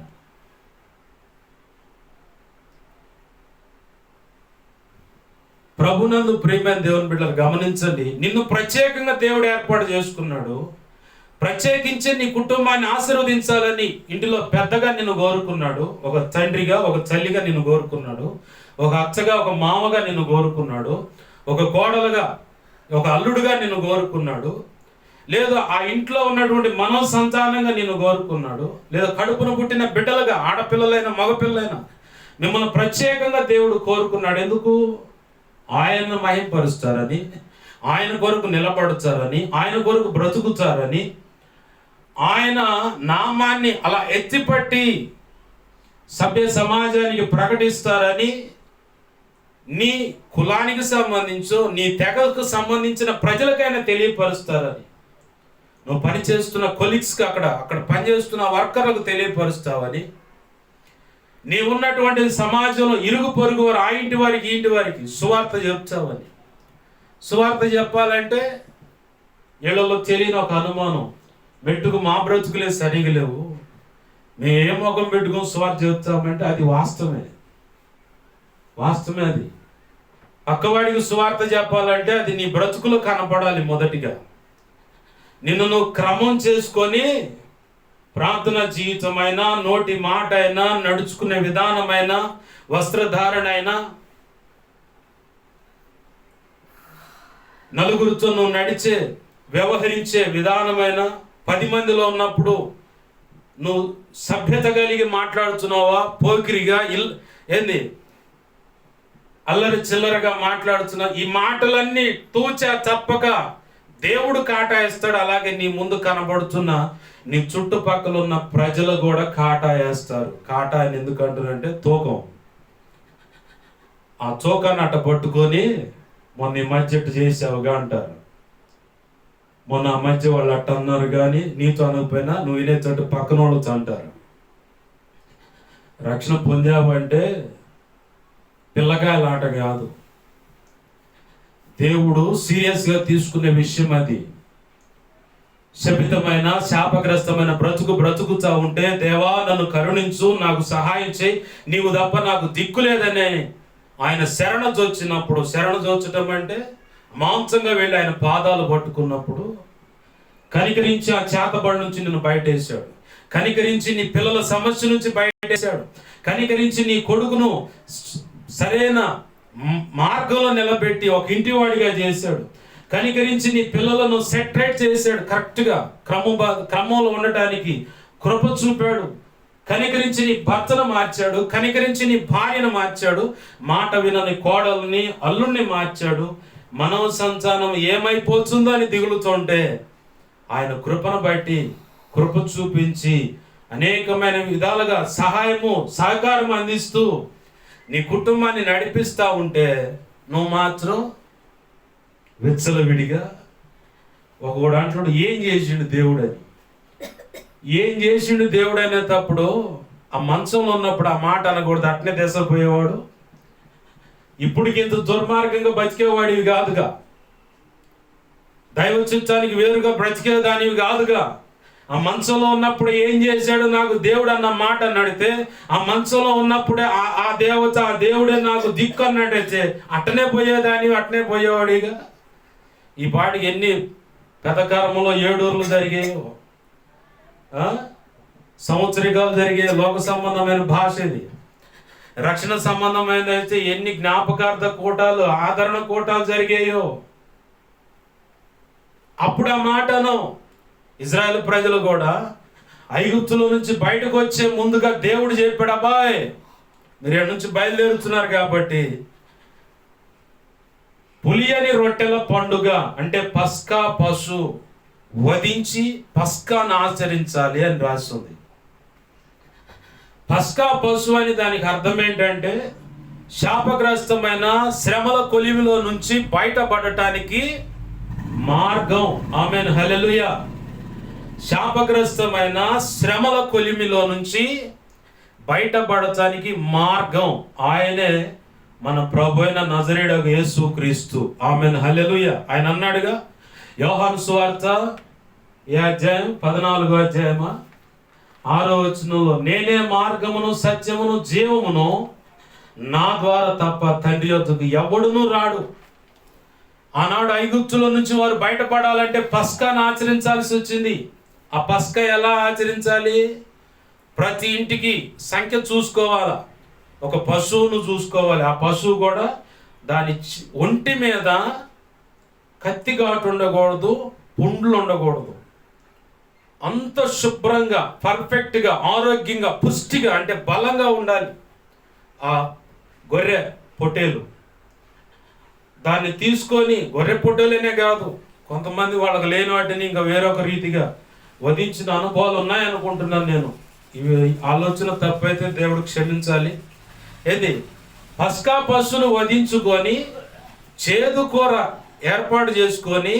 ప్రభునందు ప్రియమైన దేవుని బిడ్డలు గమనించండి, నిన్ను ప్రత్యేకంగా దేవుడు ఏర్పాటు చేసుకున్నాడు. ప్రత్యేకించి నీ కుటుంబాన్ని ఆశీర్వదించాలని ఇంటిలో పెద్దగా నిన్ను కోరుకున్నాడు. ఒక తండ్రిగా, ఒక తల్లిగా నిన్ను కోరుకున్నాడు. ఒక అచ్చగా, ఒక మామగా నిన్ను కోరుకున్నాడు. ఒక కోడలుగా, ఒక అల్లుడుగా నిన్ను కోరుకున్నాడు. లేదా ఆ ఇంట్లో ఉన్నటువంటి మనో సంతానంగా నిన్ను కోరుకున్నాడు. లేదా కడుపున పుట్టిన బిడ్డలుగా, ఆడపిల్లలైన మగపిల్లలైన మిమ్మల్ని ప్రత్యేకంగా దేవుడు కోరుకున్నాడు. ఎందుకు? ఆయన్ను మహింపరుస్తారని, ఆయన కొరకు నిలబడతారని, ఆయన కొరకు బ్రతుకుతారని, ఆయన నామాన్ని అలా ఎత్తిపట్టి సభ్య సమాజానికి ప్రకటిస్తారని, నీ కులానికి సంబంధించో నీ తెగకు సంబంధించిన ప్రజలకైనా తెలియపరుస్తారని, నువ్వు పనిచేస్తున్న కొలీగ్స్కి, అక్కడ పనిచేస్తున్న వర్కర్లకు తెలియపరుస్తావని, నీ ఉన్నటువంటి సమాజంలో ఇరుగు పొరుగు వారు, ఆ ఇంటి వారికి ఈ ఇంటి వారికి సువార్త చెప్తావని. సువార్త చెప్పాలంటే ఇళ్లలో తెలియని ఒక అనుమానం, మెట్టుకు మా బ్రతుకులే సరిగా లేవు, మేము ఏ ముఖం పెట్టుకుని సువార్త చెప్తామంటే అది వాస్తవమే. అది పక్కవాడికి సువార్త చెప్పాలంటే అది నీ బ్రతుకులో కనపడాలి. మొదటిగా నిన్ను నువ్వు క్రమం చేసుకొని ప్రార్థన జీవితమైనా, నోటి మాట అయినా, నడుచుకునే విధానమైనా, వస్త్రధారణ అయినా, నలుగురితో నువ్వు వ్యవహరించే విధానమైన, 10 మందిలో ఉన్నప్పుడు నువ్వు సభ్యత కలిగి మాట్లాడుతున్నావా, పోకిరిగా అల్లరి చిల్లరగా మాట్లాడుతున్నావు, ఈ మాటలన్నీ తూచా తప్పక దేవుడు కాటాయిస్తాడు. అలాగే నీ ముందు కనబడుతున్న నీ చుట్టుపక్కల ఉన్న ప్రజలు కూడా కాటాయేస్తారు. కాటా అని ఎందుకు అంటారంటే తూకం. ఆ తూకాన్ని అట్ట పట్టుకొని మొన్న ఈ మధ్య చేసావుగా అంటారు. మొన్న ఆ మధ్య వాళ్ళు అట్ట అన్నారు కానీ నీతో అనకపోయినా నువ్వు వినే చోటు పక్కన వాళ్ళతో అంటారు. రక్షణ పొందావంటే పిల్లకాయల ఆట కాదు, దేవుడు సీరియస్గా తీసుకునే విషయం అది. శపితమైన శాపగ్రస్తమైన బ్రతుకుతా ఉంటే, దేవా నన్ను కరుణించు, నాకు సహాయం చేయి, నీవు తప్ప నాకు దిక్కు లేదని ఆయన శరణజొచ్చటం అంటే మాంసంగా వెళ్ళి ఆయన పాదాలు పట్టుకున్నప్పుడు కనికరించి ఆ చేతబడి నుంచి నిన్ను బయటేశాడు. కనికరించి నీ పిల్లల సమస్య నుంచి బయటేశాడు. కనికరించి నీ కొడుకును సరైన మార్గంలో నిలబెట్టి ఒక ఇంటివాడిగా చేశాడు. కనికరించి నీ పిల్లలను సెటరేట్ చేశాడు. కరెక్ట్గా క్రమంలో ఉండటానికి కృప చూపాడు. కనికరించి నీ భర్తను మార్చాడు. కనికరించి నీ భార్యను మార్చాడు. మాట వినని కోడల్ని, అల్లుణ్ణి మార్చాడు. మనవ సంతానం ఏమైపోతుందో అని దిగులుతుంటే ఆయన కృపను బట్టి, కృప చూపించి అనేకమైన విధాలుగా సహకారం అందిస్తూ నీ కుటుంబాన్ని నడిపిస్తూ ఉంటే నువ్వు మాత్రం విచ్చలవిడిగా ఒకడు అంటున్నాడు, ఏం చేసిండు దేవుడు అనేటప్పుడు ఆ మంచంలో ఉన్నప్పుడు ఆ మాట అనకూడదు, అట్నే దశపోయేవాడు. ఇప్పటికి ఇంత దుర్మార్గంగా బతికేవాడివి కాదుగా, దైవ చిత్తానికి వేరుగా బ్రతికేదానివి కాదుగా. ఆ మంచంలో ఉన్నప్పుడు ఏం చేశాడు నాకు దేవుడు అన్న మాట అడిగితే, ఆ మంచంలో ఉన్నప్పుడే ఆ దేవుడే నాకు దిక్కు అన్నట్టయితే అట్టనే పోయేవాడిగా. ఈ పాటికి ఎన్ని పెదకాలంలో 7 ఊర్లు జరిగాయో, సంవత్సరికాలు జరిగే లోక సంబంధమైన భాష ఇది. రక్షణ సంబంధమైన అయితే ఎన్ని జ్ఞాపకార్థ కూటాలు, ఆదరణ కూటాలు జరిగాయో. అప్పుడు ఆ మాటను ఇజ్రాయెల్ ప్రజలు కూడా ఐగుప్తులో నుంచి బయటకు వచ్చే ముందుగా దేవుడు చెప్పాడు, అబ్బాయ్ మీరు ఎక్కడి నుంచి బయలుదేరుతున్నారు కాబట్టి పులియని రొట్టెల పండుగ అంటే పస్కా పశు వధించి పస్కాను ఆచరించాలి అని రాస్తుంది. పస్కా పశువు అని దానికి అర్థం ఏంటంటే శాపగ్రస్తమైన శ్రమల కొలిమిలో నుంచి బయటపడటానికి మార్గం. ఆమేన్, హల్లెలూయా. శాపగ్రస్తమైన శ్రమల కొలిమిలో నుంచి బయటపడటానికి మార్గం ఆయనే మన ప్రభు అయిన నజరేయుడగు యేసుక్రీస్తు. ఆమేన్, హల్లెలూయా. ఆయన అన్నాడుగా యోహాను సువార్త ఏ అధ్యాయం 14వ అధ్యాయమా 6వ వచనంలో, నేనే మార్గమును సత్యమును జీవమును, నా ద్వారా తప్ప తండ్రి యొద్దకు ఎవడునూ రాడు. ఆనాడు ఐగుప్తులో నుంచి వారు బయటపడాలంటే పస్కాను ఆచరించాల్సి వచ్చింది. ఆ పస్కా ఎలా ఆచరించాలి? ప్రతి ఇంటికి సంఖ్య చూసుకోవాలా, ఒక పశువును చూసుకోవాలి. ఆ పశువు కూడా దాని ఒంటి మీద కత్తిఘాటు ఉండకూడదు, పుండ్లు ఉండకూడదు. అంత శుభ్రంగా, పర్ఫెక్ట్గా, ఆరోగ్యంగా, పుష్టిగా అంటే బలంగా ఉండాలి ఆ గొర్రె పొట్టేలు. దాన్ని తీసుకొని, గొర్రె పొట్టేలేనే కాదు, కొంతమంది వాళ్ళకి లేని వాటిని ఇంకా వేరొక రీతిగా వధించిన అనుభవాలు ఉన్నాయనుకుంటున్నాను నేను. ఇవి ఆలోచన తప్పైతే దేవుడు క్షమించాలి. ఏది పస్కా పశువును వధించుకొని చేదు కూర ఏర్పాటు చేసుకొని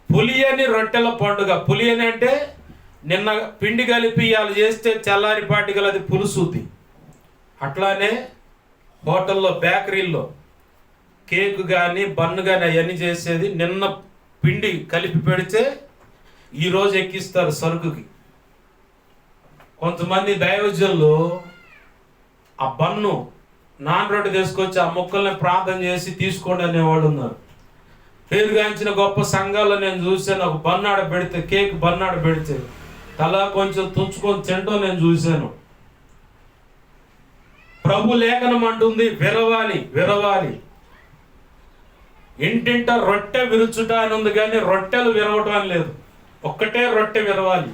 పులియని రొట్టెల పండుగ. పులియని అంటే నిన్న పిండి కలిపి ఇవాళ చేస్తే తెల్లారిపాటి గల అది పులుసుద్ది. అట్లానే హోటల్లో, బేకరీల్లో కేక్ కానీ బన్ను కానీ అవన్నీ చేసేది నిన్న పిండి కలిపి పెడితే ఈరోజు ఎక్కిస్తారు సరుకుకి. కొంతమంది దైవజనులు ఆ బన్ను నాన్ రొట్టె తీసుకొచ్చి ఆ ముక్కల్ని ప్రార్థన చేసి తీసుకోండి అనేవాళ్ళు ఉన్నారు. పేరుగాంచిన గొప్ప సంఘాల్లో నేను చూశాను. ఒక బన్నాడ పెడితే, కేక్ బన్నాడ పెడితే తలా కొంచెం తుంచుకొని తింటూ నేను చూశాను. ప్రభు లేఖనం అంటుంది విరవాలి, విరవాలి. ఇంటింట రొట్టె విరుచుట అని ఉంది, కానీ రొట్టెలు విరవటం లేదు. ఒక్కటే రొట్టె విరవాలి.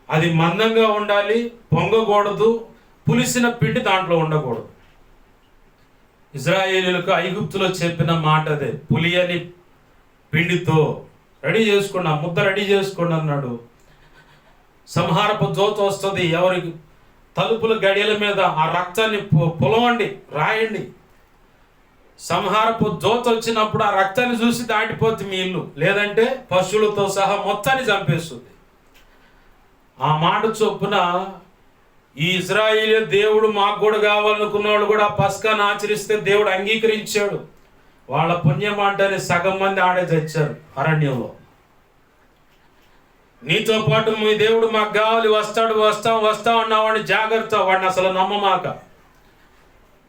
అది మందంగా ఉండాలి, పొంగకూడదు, పులిసిన పిండి దాంట్లో ఉండకూడదు. ఇజ్రాయేలీలకు ఐగుప్తులో చెప్పిన మాట అదే, పులియని పిండితో రెడీ చేసుకోండి, ఆ ముద్ద రెడీ చేసుకోండి అన్నాడు. సంహారపు జ్యోతి వస్తుంది, ఎవరికి తలుపుల గడియల మీద ఆ రక్తాన్ని పొలవండి, రాయండి. సంహారపు జ్యోతి వచ్చినప్పుడు ఆ రక్తాన్ని చూసి దాటిపోతుంది మీ ఇల్లు, లేదంటే పశువులతో సహా మొత్తాన్ని చంపేస్తుంది. ఆ మాట చొప్పున ఈ ఇజ్రాయేలీ దేవుడు మాకు కూడా కావాలనుకున్న వాళ్ళు కూడా పస్కాను ఆచరిస్తే దేవుడు అంగీకరించాడు. వాళ్ళ పుణ్యం అంటేనే సగం మంది ఆడే చచ్చారు అరణ్యంలో. నీతో పాటు మీ దేవుడు మాకు కావాలి, వస్తాడు, వస్తాం అన్నవాడిని జాగ్రత్త, వాడిని అసలు నమ్మమాక.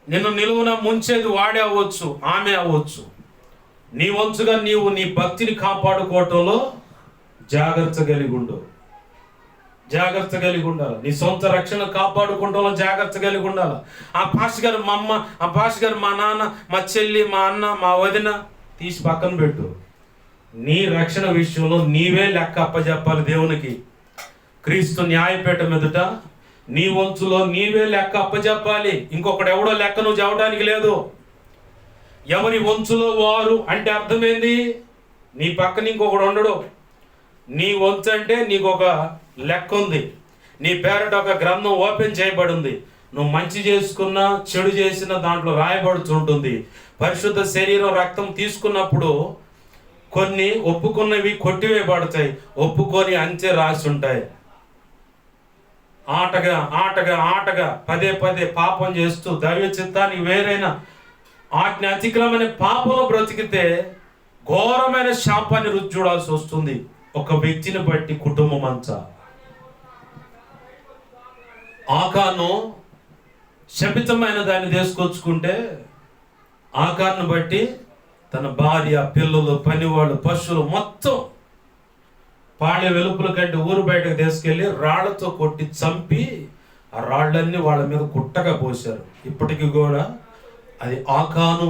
నిన్ను నిలువున ముంచేది వాడే అవ్వచ్చు, ఆమె అవ్వచ్చు. నీ వంతుగా నీవు నీ భక్తిని కాపాడుకోవటంలో జాగ్రత్త కలిగి ఉండు, జాగ్రత్త కలిగి ఉండాలి. నీ సొంత రక్షణ కాపాడుకుంటూ జాగ్రత్త కలిగి ఉండాలి. ఆ పాష గారు మా అమ్మ, ఆ పాష గారు మా నాన్న, మా చెల్లి, మా అన్న, మా వదిన తీసి పక్కన పెట్టు. నీ రక్షణ విషయంలో నీవే లెక్క అప్పచెప్పాలి దేవునికి. క్రీస్తు న్యాయపీఠం ఎదుట నీ వంతులో నీవే లెక్క అప్పచెప్పాలి. ఇంకొకటి ఎవడో లెక్క నువ్వు చెప్పడానికి లేదు. ఎవరి వంతులో వారు అంటే అర్థమైంది, నీ పక్కన ఇంకొకడు ఉండడు. నీ వంతు అంటే నీకు ఒక లెక్క ఉంది, నీ పేరట ఒక గ్రంథం ఓపెన్ చేయబడి ఉంది. నువ్వు మంచి చేసుకున్నా చెడు చేసినా దాంట్లో రాయబడుతుంటుంది. పరిశుద్ధ శరీరం రక్తం తీసుకున్నప్పుడు కొన్ని ఒప్పుకున్నవి కొట్టివేయబడతాయి, ఒప్పుకొని అంతే రాసి ఉంటాయి. ఆటగా పదే పాపం చేస్తూ దైవ చిత్తానికి వేరైన ఆజ్ఞ అతిక్రమణ పాపంలో బ్రతికితే ఘోరమైన శాపాన్ని రుచి చూడాల్సి వస్తుంది. ఒక వ్యక్తిని బట్టి కుటుంబం అంతా. ఆకాను శపితమైన దాన్ని తీసుకొచ్చుకుంటే ఆకాను బట్టి తన భార్య, పిల్లలు, పనివాళ్ళు, పశువులు మొత్తం పాళె వెలుపుల కంటే ఊరు బయటకు తీసుకెళ్ళి రాళ్లతో కొట్టి చంపి ఆ రాళ్ళన్నీ వాళ్ళ మీద గుట్టగా పోశారు. ఇప్పటికీ కూడా అది ఆకాను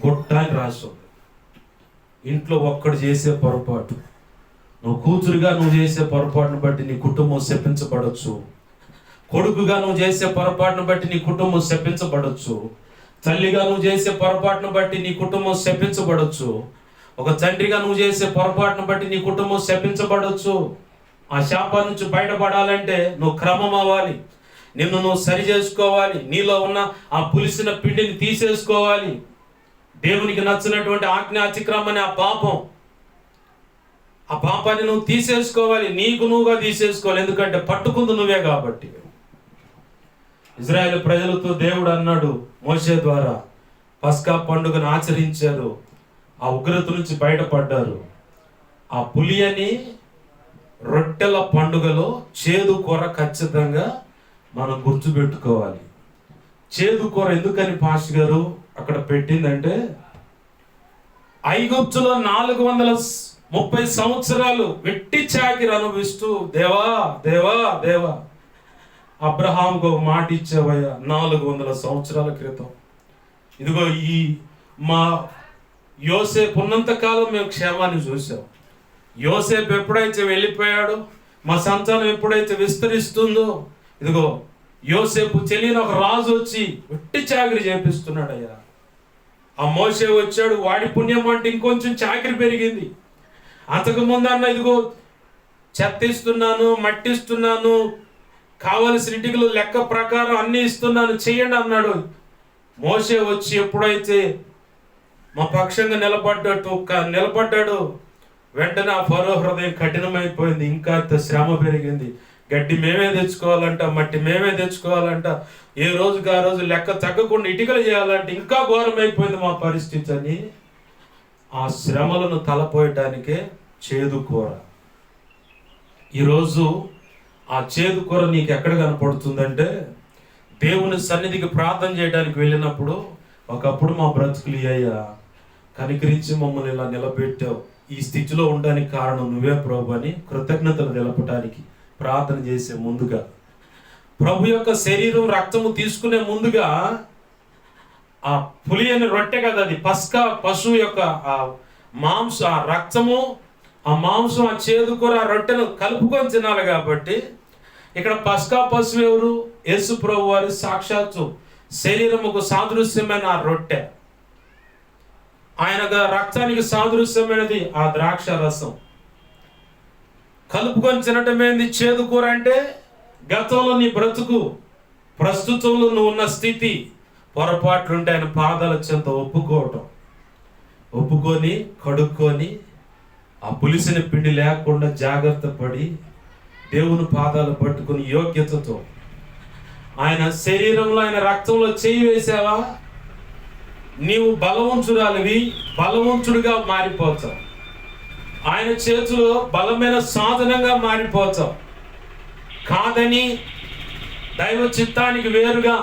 గుట్ట అని రాసు. ఇంట్లో ఒక్కడు చేసే పొరపాటు, నువ్వు కూతురుగా నువ్వు చేసే పొరపాటును బట్టి నీ కుటుంబం శపించబడచ్చు. కొడుకుగా నువ్వు చేసే పొరపాటును బట్టి నీ కుటుంబం శపించబడచ్చు. తల్లిగా నువ్వు చేసే పొరపాటును బట్టి నీ కుటుంబం శపించబడచ్చు. ఒక తండ్రిగా నువ్వు చేసే పొరపాటును బట్టి నీ కుటుంబం శపించబడవచ్చు. ఆ శాపం నుంచి బయటపడాలంటే నువ్వు క్రమం అవ్వాలి, నిన్ను నువ్వు సరి చేసుకోవాలి, నీలో ఉన్న ఆ పులిసిన పిండిని తీసేసుకోవాలి. దేవునికి నచ్చినటువంటి ఆజ్ఞ అతిక్రమం అనే ఆ పాపాన్ని నువ్వు తీసేసుకోవాలి, నీకు నువ్వుగా తీసేసుకోవాలి. ఎందుకంటే పట్టుకుంది నువ్వే కాబట్టి. ఇజ్రాయేల్ ప్రజలతో దేవుడు అన్నాడు మోషే ద్వారా, పస్కా పండుగను ఆచరించారు, ఆ ఉగ్రత నుంచి బయటపడ్డారు. ఆ పులియని రొట్టెల పండుగలో చేదు కూర ఖచ్చితంగా మనం గుర్తుపెట్టుకోవాలి. చేదు కూర ఎందుకని పాస్టర్ గారు అక్కడ పెట్టిందంటే, ఐగుప్తులో 430 సంవత్సరాలు వెట్టి చాకిరి అనుభవిస్తూ దేవా దేవా దేవా అబ్రహాంకు ఒక మాట ఇచ్చావయ్యా 400 సంవత్సరాల క్రితం. ఇదిగో ఈ మా యోసేపు ఉన్నంత కాలం మేము క్షేమాన్ని చూసాం. యోసేపు ఎప్పుడైతే వెళ్ళిపోయాడో, మా సంతానం ఎప్పుడైతే విస్తరిస్తుందో, ఇదిగో యోసేపు తెలియని ఒక రాజు వచ్చి వెట్టి చాకిరి చేపిస్తున్నాడు అయ్యా. ఆ మోషే వచ్చాడు, వాడి పుణ్యం అంటే ఇంకొంచెం చాకిరి పెరిగింది. అంతకుముందు అన్న ఇదిగో చెత్త ఇస్తున్నాను, మట్టి ఇస్తున్నాను, కావలసిన ఇంటికి లెక్క ప్రకారం అన్ని ఇస్తున్నాను, చెయ్యండి అన్నాడు. మోషే వచ్చి ఎప్పుడైతే మా పక్షంగా నిలబడ్డాడు, వెంటనే ఆ ఫరో హృదయం కఠినమైపోయింది. ఇంకా శ్రమ పెరిగింది. గడ్డి మేమే తెచ్చుకోవాలంట, మట్టి మేమే తెచ్చుకోవాలంట, ఏ రోజుకి ఆ రోజు లెక్క తగ్గకుండా ఇటుకలు చేయాలంటే ఇంకా ఘోరమైపోయింది మా పరిస్థితి అని ఆ శ్రమలను తలపోయటానికే చేదు కూర. ఈరోజు ఆ చేదు కూర నీకు ఎక్కడ కనపడుతుందంటే, దేవుని సన్నిధికి ప్రార్థన చేయడానికి వెళ్ళినప్పుడు, ఒకప్పుడు మా బ్రతుకులు అయ్యా కనికరించి మమ్మల్ని ఇలా నిలబెట్టావు, ఈ స్థితిలో ఉండడానికి కారణం నువ్వే ప్రభు అని కృతజ్ఞతలు తెలపడానికి ప్రార్థన చేసే ముందుగా, ప్రభు యొక్క శరీరం రక్తము తీసుకునే ముందుగా ఆ పులి అని రొట్టె కదా, అది పస్కా పశువు యొక్క ఆ మాంసం, ఆ రక్తము, ఆ మాంసం, ఆ చేదుకూర, ఆ రొట్టెను కలుపుకొని తినాలి. కాబట్టి ఇక్కడ పస్కా పశువు ఎవరు? యేసు ప్రభు వారి సాక్షాత్తు శరీరముకు సాదృశ్యమైన ఆ రొట్టె, ఆయన రక్తానికి సాదృశ్యమైనది ఆ ద్రాక్ష రసం. కలుపుకొని తినటమేంది చేదు కూర అంటే? గతంలో నీ బ్రతుకు, ప్రస్తుతంలో నువ్వు ఉన్న స్థితి, పొరపాట్లుంటే ఆయన పాదాల చెంత ఒప్పుకొని కడుక్కొని ఆ పులిసిన పిండి లేకుండా జాగ్రత్త పడి దేవుని పాదాలు పట్టుకుని యోగ్యతతో ఆయన శరీరంలో, ఆయన రక్తంలో చేయి వేసావా, నీవు బలవంతురాలివి, బలవంతుడిగా మారిపోతావు. ఆయన చేతిలో బలమైన సాధనంగా మారిపోతావు. కాదని దైవ చిత్తానికి వేరుగా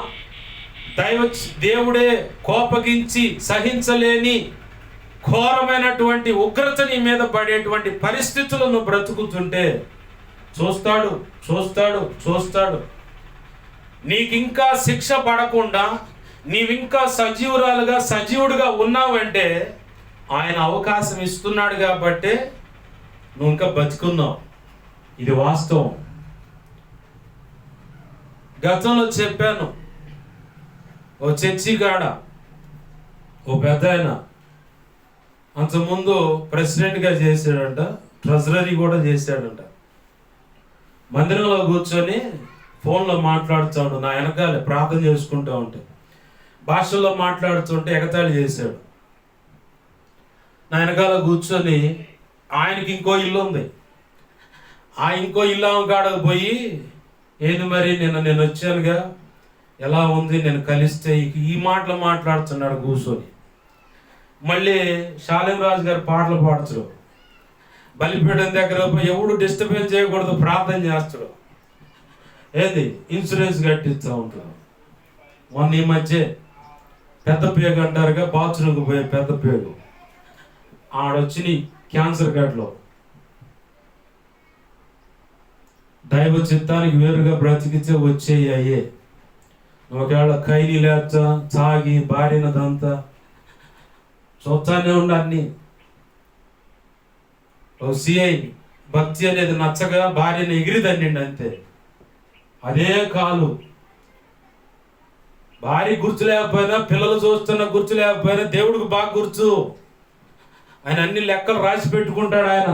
దేవుడే కోపగించి సహించలేని ఘోరమైనటువంటి ఉగ్రత నీ మీద పడేటువంటి పరిస్థితులను బ్రతుకుతుంటే చూస్తాడు. నీకింకా శిక్ష పడకుండా నీవింకా సజీవుడుగా ఉన్నావంటే ఆయన అవకాశం ఇస్తున్నాడు కాబట్టి నువ్వు ఇంకా బతుకున్నావు. ఇది వాస్తవం. గతంలో చెప్పాను, ఓ చర్చి కాడ ఓ పెద్ద ఆయన అంతకుముందు ప్రెసిడెంట్గా చేశాడంట, ట్రెజరీ కూడా చేశాడంట. మందిరంలో కూర్చొని ఫోన్లో మాట్లాడుతూ నా వెనకాలే ప్రార్థన చేసుకుంటూ ఉంటే భాషల్లో మాట్లాడుతుంటే ఎగతాళి చేశాడు. నా వెనకాల కూర్చొని ఆయనకి ఇంకో ఇల్లు ఉంది, ఆ ఇంకో ఇల్లు కాడకు పోయి, ఏంది మరి నేను వచ్చానుగా, ఎలా ఉంది, నేను కలిస్తే ఈ మాటలు మాట్లాడుతున్నాడు కూర్చొని. మళ్ళీ శాలిం రాజు గారు పాటలు పాడుతారు, బలిపీఠం దగ్గర ఎవడు డిస్టర్బెన్స్ చేయకూడదు ప్రార్థన చేస్తాడు. ఏది ఇన్సూరెన్స్ కట్టిస్తూ ఉంటాడు. మొన్న ఈ మధ్య పెద్ద పేగు అంటారుగా, బాత్రూమ్కి పోయే పెద్ద పేగు, ఆడొచ్చి క్యాన్సర్ కార్డులో దైవ చిత్తానికి వేరుగా బ్రతికితే వచ్చేయ్యే. ఒకవేళ ఖైనీ లేచ తాగి భార్యనదంతా చూస్తానే ఉండి అన్ని. సిఐ భక్తి అనేది నచ్చగా భార్యను ఎగిరిదండి అంతే. అదే కాలు భార్య గుర్తు లేకపోయినా, పిల్లలు చూస్తున్న గుర్తు లేకపోయినా, దేవుడికి బాగా గుర్తు. ఆయన అన్ని లెక్కలు రాసి పెట్టుకుంటాడు. ఆయన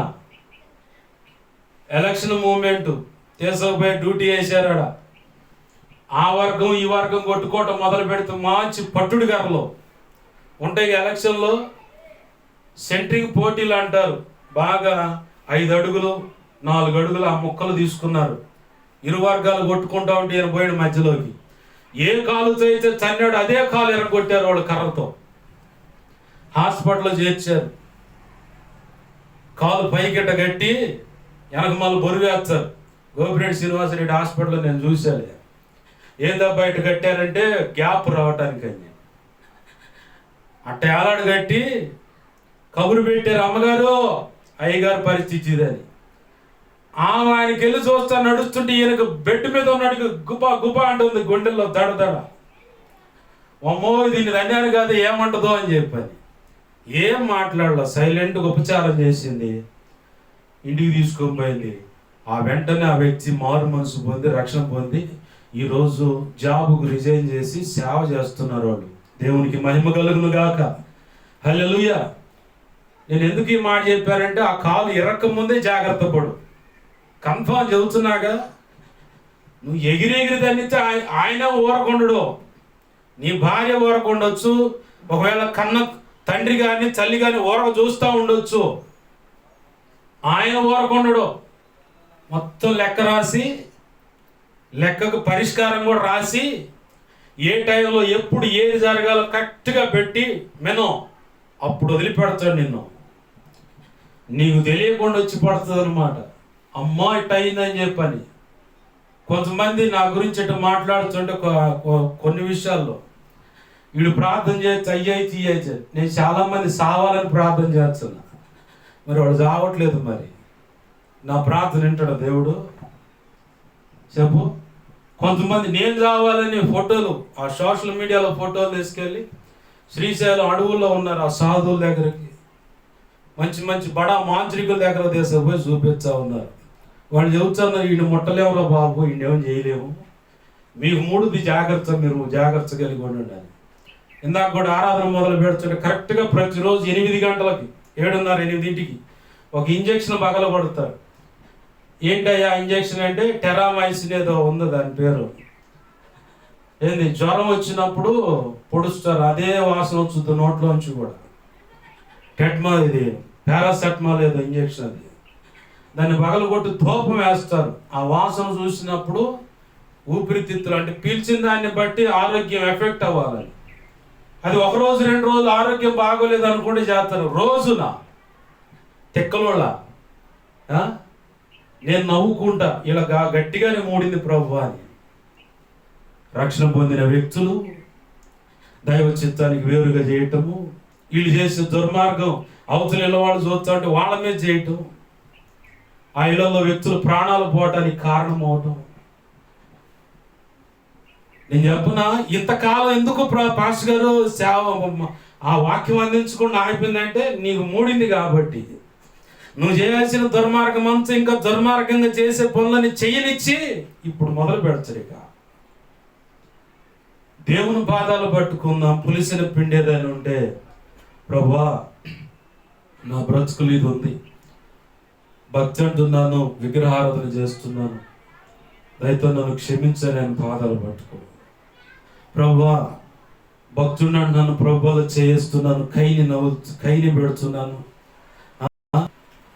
ఎలక్షన్ మూమెంట్ తీసుకుపోయి డ్యూటీ వేసారాడ. ఆ వర్గం ఈ వర్గం కొట్టుకోవటం మొదలు పెడితే మంచి పట్టుడు గారులో ఉంటాయి. ఎలక్షన్లో సెంట్రింగ్ పోటీలు అంటారు. బాగా 5 అడుగులు 4 అడుగులు ఆ ముక్కలు తీసుకున్నారు. ఇరు వర్గాలు కొట్టుకుంటా ఉంటే ఈయన పోయిన మధ్యలోకి ఏ కాలుతో అయితే చన్నాడు అదే కాలు ఎరగొట్టారు వాళ్ళు కర్రతో. హాస్పిటల్లో చేర్చారు. కాలు పైకిట్ట కట్టి వెనక మళ్ళీ బొరువేస్తారు. గోపిరెడ్డి శ్రీనివాసరెడ్డి హాస్పిటల్లో నేను చూశాను. ఏందబ్బా ఇటు కట్టారంటే గ్యాప్ రావటానికని అట్ట ఏలాడు కట్టి కబురు పెట్టారు. అమ్మగారు అయ్యగారు పరిస్థితి ఇదని. ఆయనకి వెళ్ళి చూస్తా నడుస్తుంటే ఈయనకు బెడ్ మీద ఉన్నాడు. గుబా గుబా అంటుంది గుండెల్లో దడ దడ. అమ్మో దీన్ని ధన్యాన్ని కాదు ఏమంటదో అని చెప్పని ఏం మాట్లాడలో సైలెంట్గా ఉపచారం చేసింది. ఇంటికి తీసుకొని పోయింది. ఆ వెంటనే ఆ వ్యక్తి మారు మనసు పొంది రక్షణ పొంది ఈరోజు జాబుకు రిజైన్ చేసి సేవ చేస్తున్నారు వాళ్ళు. దేవునికి మహిమ కలుగును గాక. హల్లెలూయా. నేను ఎందుకు ఈ మాట చెప్పానంటే ఆ కాలు ఇరక్క ముందే జాగ్రత్త పడు. కన్ఫామ్ చెబుతున్నాగా. నువ్వు ఎగిరెగిరి తన్నితే ఆయన ఊరకుండడు, నీ భార్య ఊరకుండొచ్చు, ఒకవేళ కన్న తండ్రి కానీ తల్లి కానీ ఊరక చూస్తూ ఉండొచ్చు, ఆయన ఊరకుండడు. మొత్తం లెక్క రాసి లెక్కకు పరిష్కారం కూడా రాసి ఏ టైంలో ఎప్పుడు ఏది జరగాలో కరెక్ట్గా పెట్టి మెనో అప్పుడు వదిలిపెడతాడు నిన్ను. నీకు తెలియకుండా వచ్చి పడుతుంది అనమాట. అమ్మా ఇట్ అయిందని చెప్పని. కొంతమంది నా గురించి ఇట్లా మాట్లాడుతుంటే కొన్ని విషయాల్లో వీడు ప్రార్థన చేయొచ్చు అయ్యాయితే ఇయ్యచ్చు. నేను చాలామంది సావాలని ప్రార్థన చేస్తున్నా, మరి వాడు చావట్లేదు. మరి నా ప్రార్థన వింటాడు దేవుడు చెప్పు. కొంతమంది నేను చావాలని ఫోటోలు ఆ సోషల్ మీడియాలో ఫోటోలు తీసుకెళ్ళి శ్రీశైలం అడవుల్లో ఉన్నారు ఆ సాధువుల దగ్గరికి, మంచి మంచి బడా మాంత్రికుల దగ్గర తీసుకుపోయి చూపిస్తా ఉన్నారు. వాళ్ళు చెబుతున్నారు ఈయన ముట్టలేమురా బాబు, ఈయన ఏం చేయలేము, మీకు మూడుది జాగ్రత్త, మీరు జాగ్రత్త కలిగి ఉండండి. ఇందాక కూడా ఆరాధన మొదలు పెడుతుంటే కరెక్ట్గా ప్రతిరోజు 8 గంటలకి 7:30-8 ఒక ఇంజక్షన్ పగల కొడతారు. ఏంటయ్యా ఇంజక్షన్ అంటే టెరామైసిన్ ఏదో ఉంది దాని పేరు. ఏంది జ్వరం వచ్చినప్పుడు పొడుస్తారు, అదే వాసన వచ్చుద్ది నోట్లోంచి కూడా. ఇది పారాసెటమాల్ ఏదో ఇంజక్షన్, అది దాన్ని పగల కొట్టి ధూపం వేస్తారు. ఆ వాసన చూసినప్పుడు ఊపిరితిత్తులు అంటే పీల్చిన దాన్ని బట్టి ఆరోగ్యం ఎఫెక్ట్ అవ్వాలని. అది 1 రోజు 2 రోజులు ఆరోగ్యం బాగోలేదు అనుకుంటే చేస్తారు. రోజున తెక్కలోళ్ళ నేను నవ్వుకుంటా ఇలా గట్టిగానే మూడింది ప్రభు అని. రక్షణ పొందిన వ్యక్తులు దైవ చిత్తానికి వేరుగా చేయటము, వీళ్ళు చేసే దుర్మార్గం అవతల ఇళ్ళ వాళ్ళు చూస్తూ ఉంటే వాళ్ళ మీద చేయటం, ఆ ఇళ్లలో వ్యక్తులు ప్రాణాలు పోవటానికి కారణం అవటం. నేను చెప్పునా ఇంతకాలం ఎందుకు పాస్టర్ గారు సేవ ఆ వాక్యం అందించకుండా ఆగిపోయిందంటే నీకు మూడింది కాబట్టి. నువ్వు చేయాల్సిన దుర్మార్గం అంతా ఇంకా దుర్మార్గంగా చేసే పనులని చేయనిచ్చి ఇప్పుడు మొదలు పెడతారు. ఇక దేవుని పాదాలు పట్టుకుందాం. పులిసిన పిండేదని ఉంటే ప్రభువా నా బ్రతుకులు ఇది ఉంది, భక్తి అంటున్నాను, విగ్రహారాధన చేస్తున్నాను, దయతో నన్ను క్షమించని నేను పాదాలు పట్టుకో. ప్రభువా భక్తున్నాను, నన్ను ప్రభువులు చేస్తున్నాను, కైని పెడుతున్నాను,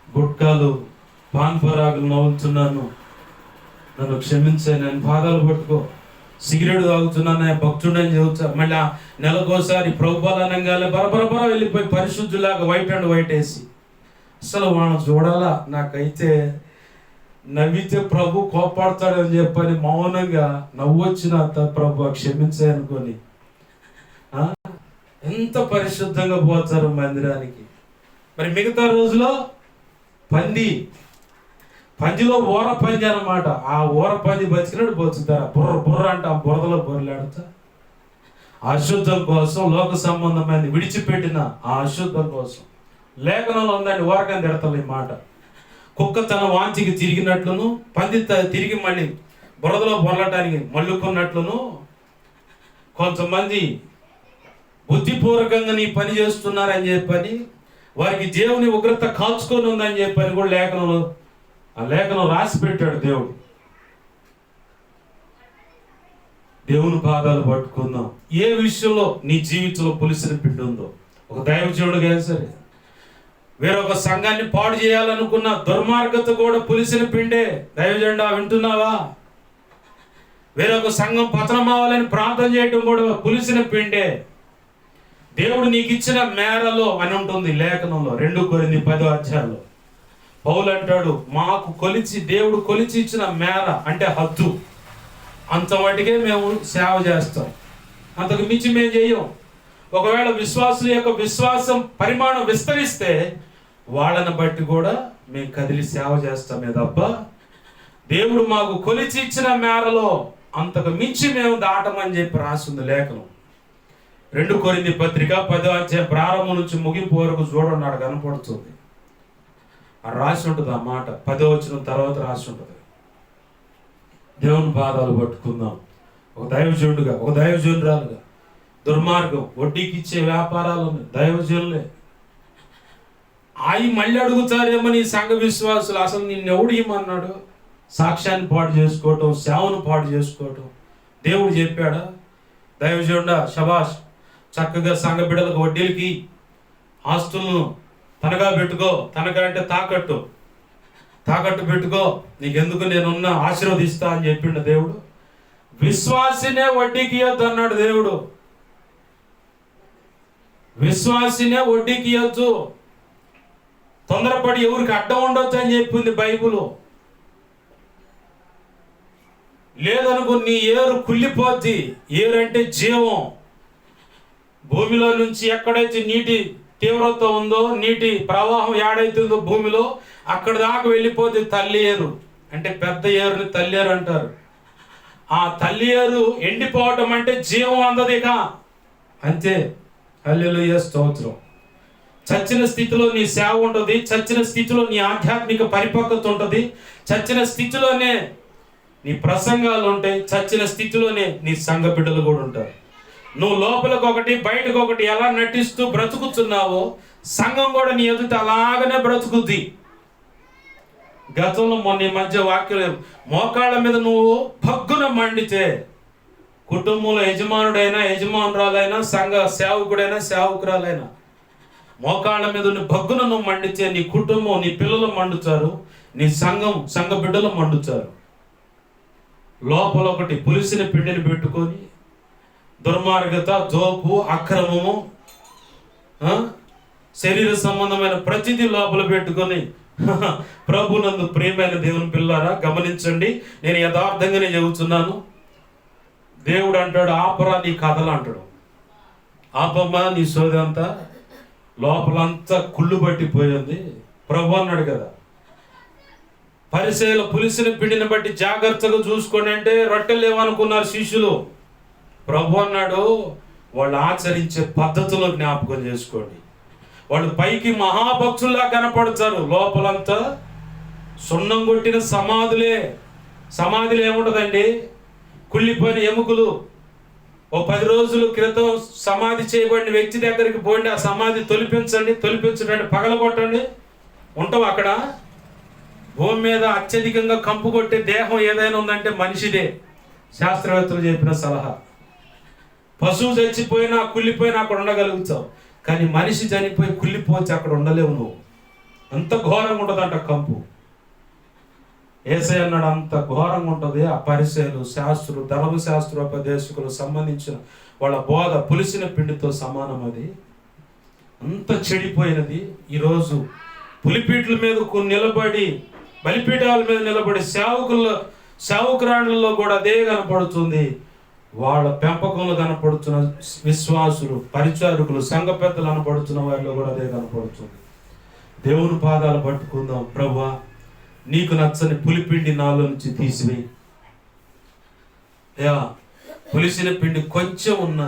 గుట్కాలు పాన్పరాగులు నవ్వుతున్నాను, నన్ను క్షమించని నేను పాదాలు పట్టుకో. సిగరెట్ తాగుతున్నాను, భక్తుడని చెబుతా. మళ్ళీ నెలకోసారి ప్రభుపాలు అనగానే బరబరబర వెళ్ళిపోయి పరిశుద్ధులాగా వైట్ అండ్ వైట్ వేసి అసలు వాళ్ళని చూడాలా. నాకైతే నవ్వితే ప్రభు కోపాడతాడని చెప్పని మౌనంగా నవ్వొచ్చిన ప్రభు క్షమించాయి అనుకొని ఎంత పరిశుద్ధంగా పోతారు మందిరానికి. మరి మిగతా రోజులో పందిలో ఊర పంది అనమాట. ఆ ఊర పంది బతికినట్టు బతుకుతారా? బుర్ర బుర్ర అంటే ఆ బురదలో బొర్రలాడుతా. అశుద్ధం కోసం లోక సంబంధమైన విడిచిపెట్టిన ఆ అశుద్ధం కోసం లేఖనంలో ఉందండి. ఊరకని తిడతలు ఈ మాట. కుక్క తన వాంచికి తిరిగినట్లును, పంది తిరిగి మళ్ళీ బురదలో బొరలటానికి మళ్ళుకున్నట్లును కొంతమంది బుద్ధిపూర్వకంగా నీ పని చేస్తున్నారని చెప్పని వారికి దేవుని ఉగ్రత కాల్చుకొని ఉందని చెప్పని కూడా ఆ లేఖనం రాసి పెట్టాడు దేవుడు. దేవుని పాదాలు పట్టుకుందాం. ఏ విషయంలో నీ జీవితంలో పులిసిన పిండి ఉందో, ఒక దైవజనుడుగా సరే, వేరొక సంఘాన్ని పాడు చేయాలనుకున్న దుర్మార్గత కూడా పులిసిన పిండే. దైవజనుడా వింటున్నావా? వేరొక సంఘం పతనం అవ్వాలని ప్రార్థన చేయడం కూడా పులిసిన పిండే. దేవుడు నీకు ఇచ్చిన మేరలో అని ఉంటుంది లేఖనంలో 2 కొరింథీ 10 పౌలు అంటాడు, మాకు దేవుడు కొలిచి ఇచ్చిన మేర అంటే హద్దు, అంత మటుకే మేము సేవ చేస్తాం, అంతకు మించి మేము చేయం. ఒకవేళ విశ్వాసుల యొక్క విశ్వాసం పరిమాణం విస్తరిస్తే వాళ్ళని బట్టి కూడా మేము కదిలి సేవ చేస్తామే తప్ప దేవుడు మాకు కొలిచి ఇచ్చిన మేరలో అంతకు మించి మేము దాటమని చెప్పి రాసింది లేఖనం. 2 కొరింథీ పత్రిక 10 ప్రారంభం నుంచి ముగింపు వరకు చూడన్నాడు కనపడుతుంది. రాసి ఉంటుంది ఆ మాట, 10వ వచనం తర్వాత రాసి ఉంటుంది. దేవుని పాదాలు పట్టుకుందాం. ఒక దైవజనుడుగా, ఒక దైవజనురాలుగా, దుర్మార్గం వడ్డీకి ఇచ్చే వ్యాపారాలు దైవజనులే. మళ్ళీ అడుగుతారేమని సంఘ విశ్వాసులు, అసలు నిన్నెవడు ఇమ్మన్నాడు? సాక్ష్యాన్ని పాడు చేసుకోవటం, సేవను పాడు చేసుకోవటం దేవుడు చెప్పాడా? దైవజనుడా శబాష్, చక్కగా సంఘ బిడ్డలకు వడ్డీలకి ఆస్తులను తనగా పెట్టుకో, తనగా అంటే తాకట్టు పెట్టుకో, నీకెందుకు నేనున్నా ఆశీర్వదిస్తా అని చెప్పిండు దేవుడు. విశ్వాసినే వడ్డీకి ఇవ్వద్దు అన్నాడు దేవుడు. విశ్వాసినే వడ్డీకి ఇవ్వద్దు, తొందరపడి ఎవరికి అడ్డం ఉండొచ్చు అని చెప్పింది బైబుల్. లేదనుకో నీ ఏరు కుళ్ళిపోద్ది. ఏరు అంటే జీవం. భూమిలో నుంచి ఎక్కడైతే నీటి తీవ్రత ఉందో, నీటి ప్రవాహం ఏడైతుందో భూమిలో, అక్కడ దాకా వెళ్ళిపోతే తల్లి ఏరు అంటే పెద్ద ఏరుని తల్లి ఏరు అంటారు. ఆ తల్లి ఏరు ఎండిపోవటం అంటే జీవం అందదిక అంతే. హల్లెలూయా, స్తోత్రం. చచ్చిన స్థితిలో నీ సేవ ఉంటుంది, చచ్చిన స్థితిలో నీ ఆధ్యాత్మిక పరిపక్వత ఉంటుంది, చచ్చిన స్థితిలోనే నీ ప్రసంగాలు ఉంటాయి, చచ్చిన స్థితిలోనే నీ సంఘ బిడ్డలు కూడా ఉంటారు. నువ్వు లోపలికి ఒకటి బయటకు ఒకటి ఎలా నటిస్తూ బ్రతుకుతున్నావో సంఘం కూడా నీ ఎదుట అలాగనే బ్రతుకుద్ది. గతంలో మొన్న ఈ మధ్య వాక్యం, మోకాళ్ళ మీద నువ్వు భగ్గున మండితే కుటుంబంలో యజమానుడైనా యజమానురాలైనా సంఘ సేవకుడైనా సేవకురాలైనా మోకాళ్ళ మీద భగ్గున నువ్వు మండితే నీ కుటుంబం, నీ పిల్లలు మండుతారు, నీ సంఘ బిడ్డలు మండుతారు. లోపల ఒకటి పులిసిన పిండిని పెట్టుకొని దుర్మార్గత, జోపు, అక్రమము, శరీర సంబంధమైన ప్రతిదీ లోపల పెట్టుకొని ప్రభునందు ప్రియమైన దేవుని పిల్లారా గమనించండి, నేను యథార్థంగానే చెబుతున్నాను. దేవుడు అంటాడు, ఆపరా నీ కథలు అంటాడు. ఆపమ్మా నీ సోది అంతా, లోపలంతా కుళ్ళు పట్టిపోయింది. ప్రభు అన్నాడు కదా, పరిసయ్యుల పులిసిన పిండిని బట్టి జాగ్రత్తగా చూసుకోండి అంటే రొట్టెలు లేవనుకున్నారు శిష్యులు. ప్రభు అన్నాడు, వాళ్ళు ఆచరించే పద్ధతులు జ్ఞాపకం చేసుకోండి. వాళ్ళు పైకి మహాభక్తుల్లా కనపడతారు, లోపలంతా సున్నం కొట్టిన సమాధులే. సమాధిలో ఏముంటుందండి? కుళ్ళిపోయిన ఎముకలు. ఓ 10 రోజుల క్రితం సమాధి చేయబడిన వ్యక్తి దగ్గరికి పోండి, ఆ సమాధి తొలిపించండి, పగలగొట్టండి, ఉంటాం అక్కడ. భూమి మీద అత్యధికంగా కంపు కొట్టే దేహం ఏదైనా ఉందంటే మనిషిదే, శాస్త్రవేత్తలు చెప్పిన సలహా. పశువు చచ్చిపోయినా కుళ్ళిపోయినా అక్కడ ఉండగలుగుతావు, కానీ మనిషి చనిపోయి కుళ్ళిపోతే అక్కడ ఉండలేవు నువ్వు. అంత ఘోరంగా ఉంటుందంట కంపు. యేసయ్య అన్నాడు, అంత ఘోరంగా ఉంటుంది. ఆ పరిసయ్యులు, శాస్త్రులు, ధర్మశాస్త్రోపదేశకులు సంబంధించిన వాళ్ళ బోధ పులిసిన పిండితో సమానం. అది అంత చెడిపోయినది. ఈరోజు పులిపీట్ల మీద నిలబడి, బలిపీఠాల మీద నిలబడి సేవకురాళ్ళలో కూడా అదే కనపడుతుంది. వాళ్ళ పెంపకంలో కనపడుతున్న విశ్వాసులు, పరిచారకులు, సంఘ పెద్దలు కనపడుతున్న వారిలో కూడా అదే కనపడుతుంది. దేవుని పాదాలు పట్టుకుందాం. ప్రభువా, నీకు నచ్చని పులిపిండి నాలో నుంచి తీసివేయి. పులిసిన పిండి కొంచెం ఉన్న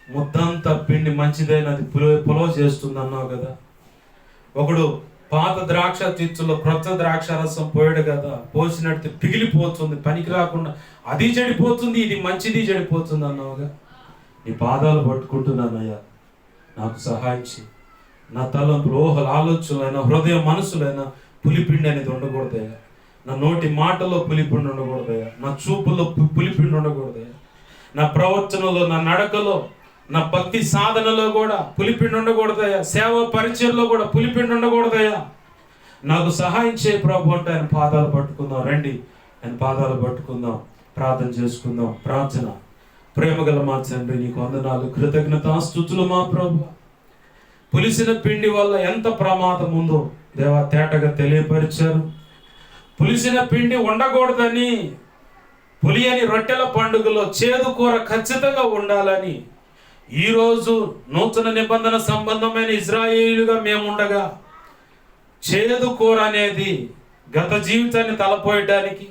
ముద్దంతా పిండి మంచిదైనది పులవ చేస్తుంది అన్నావు కదా. ఒకడు పాత ద్రాక్ష తీర్చులో క్రొత్త ద్రాక్ష రసం పోయాడు కదా, పోసినట్టు పిగిలిపోతుంది, పనికి రాకుండా అది చెడిపోతుంది, ఇది మంచిది చెడిపోతుంది అన్నావుగా. నీ పాదాలు పట్టుకుంటున్నానయ్యా, నాకు సహాయం చేయి. నా తలంపులు, ఊహలు, ఆలోచనలైనా, హృదయ మనసులైనా పులిపిండి అనేది ఉండకూడదయ్యా. నా నోటి మాటలో పులిపిండి ఉండకూడదయ్యా. నా చూపుల్లో పులిపిండి ఉండకూడదయ్యా. నా ప్రవర్తనలో, నా నడకలో, నా భక్తి సాధనలో కూడా పులిపిండి ఉండకూడదయ్యా. సేవ పరిచయంలో కూడా పులిపిండి ఉండకూడదయ్యా. నాకు సహాయం చేయ ప్రభు అంటే ఆయన పాదాలు పట్టుకుందాం. రండి, ఆయన పాదాలు పట్టుకుందాం, ప్రార్థన చేసుకుందాం. ప్రార్థన. ప్రేమగల మా తండ్రి, నీకు వందనాలు, కృతజ్ఞతాస్తుతులు మా ప్రభు. పులిసిన పిండి వల్ల ఎంత ప్రమాదం ఉందో దేవా తేటగా తెలియపరిచారు. పులిసిన పిండి ఉండకూడదని, పులియని రొట్టెల పండుగలో చేదు కూర ఖచ్చితంగా ఉండాలని ఈరోజు నూతన నిబంధన సంబంధమైన ఇజ్రాయేలుగా మేముండగా చేదు కూర అనేది గత జీవితాన్ని తలపోయడానికి,